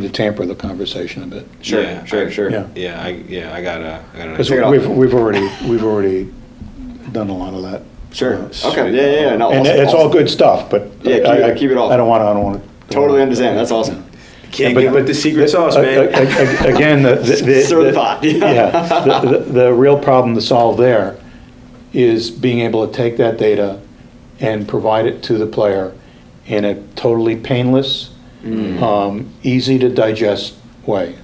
tamper the conversation a bit.
Sure,
Yeah,
sure.
Yeah.
I got an
Because
idea.
Check it out.
we've already done a lot of that.
Sure.
So-
Okay. Yeah. No,
And
awesome,
it's all
awesome.
good stuff, but
Yeah, keep it off.
I don't want to.
Totally understand. That's awesome.
Can't give it the secret sauce, man.
Again,
Stir the pot.
the real problem to solve there is being able to take that data and provide it to the player in a totally painless, easy to digest way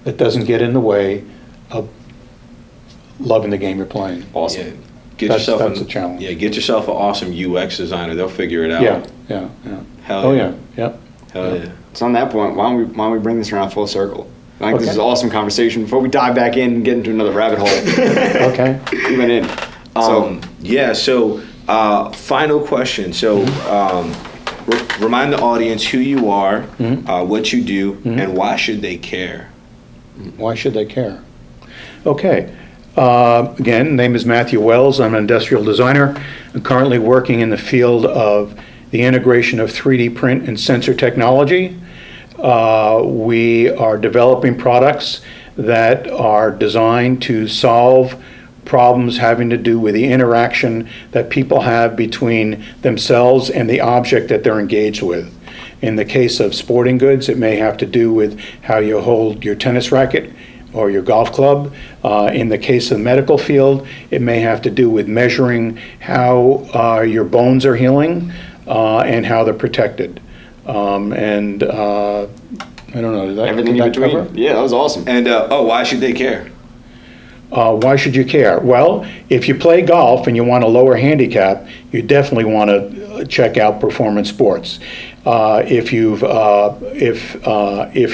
that doesn't get in the way of loving the game you're playing.
Awesome.
Yeah. Get
That's
yourself
a challenge.
Yeah, get yourself an awesome UX designer. They'll figure it out.
Yeah.
Hell
Oh,
yeah.
yeah.
Hell yeah.
So on that point, why don't we bring this around full circle? I think this
Okay.
is an awesome conversation. Before we dive back in and get into another rabbit hole,
Okay.
we went in.
So final question. So remind the audience who you are, what you do, and why should they care?
Why should they care? Okay. Again, name is Matthew Wells. I'm an industrial designer. I'm currently working in the field of the integration of 3D print and sensor technology. We are developing products that are designed to solve problems having to do with the interaction that people have between themselves and the object that they're engaged with. In the case of sporting goods, it may have to do with how you hold your tennis racket or your golf club. In the case of the medical field, it may have to do with measuring how your bones are healing and how they're protected. I don't know, did
Everything in
that
between.
cover?
Yeah, that was awesome.
And why should they care?
Why should you care? Well, if you play golf and you want a lower handicap, you definitely want to check out Proformance Sports. If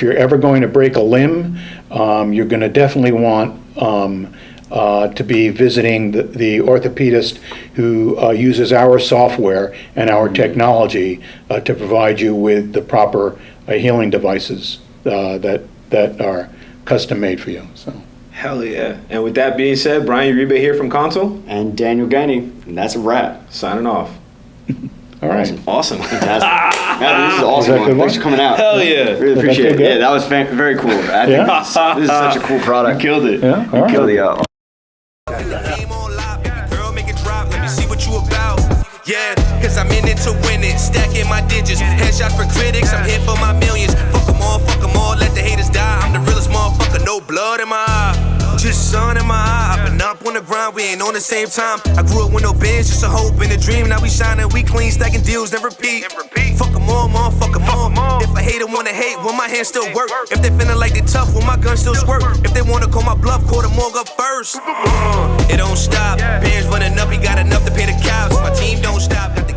you're ever going to break a limb, you're going to definitely want to be visiting the orthopedist who uses our software and our technology to provide you with the proper healing devices that are custom made for you. So.
Hell yeah. And with that being said, Brian Uribe here from Konsole,
And Daniel Gainey, and that's a wrap.
signing off.
All right.
Awesome.
Fantastic. Yeah, this is awesome.
that good
Thanks
one?
for coming out.
Hell yeah.
Really appreciate
that
it.
good?
Yeah, that was very cool. I think this is such a cool product.
Killed it.
Yeah. All right.
Kill the
Game on lock, baby girl, make it drop. Let me see what you about. Yeah, cause I'm in it to win it. Stacking my digits. Headshot for critics. I'm here for my millions. Fuck them all. Let the haters die. I'm the realest motherfucker. No blood in my eye. Just sun in my eye. I've been up on the grind. We ain't on the same time. I grew up with no bands, just a hope and a dream. Now we shining, we clean, stacking deals, never repeat. Fuck them all, motherfuck them all. If a hater wanna hate, will my hands still work? If they feeling like they tough, will my gun still squirt? If they wanna call my bluff, call the morgue up first. It don't stop. Bands running up, he got enough to pay the cows. My team don't stop. Got the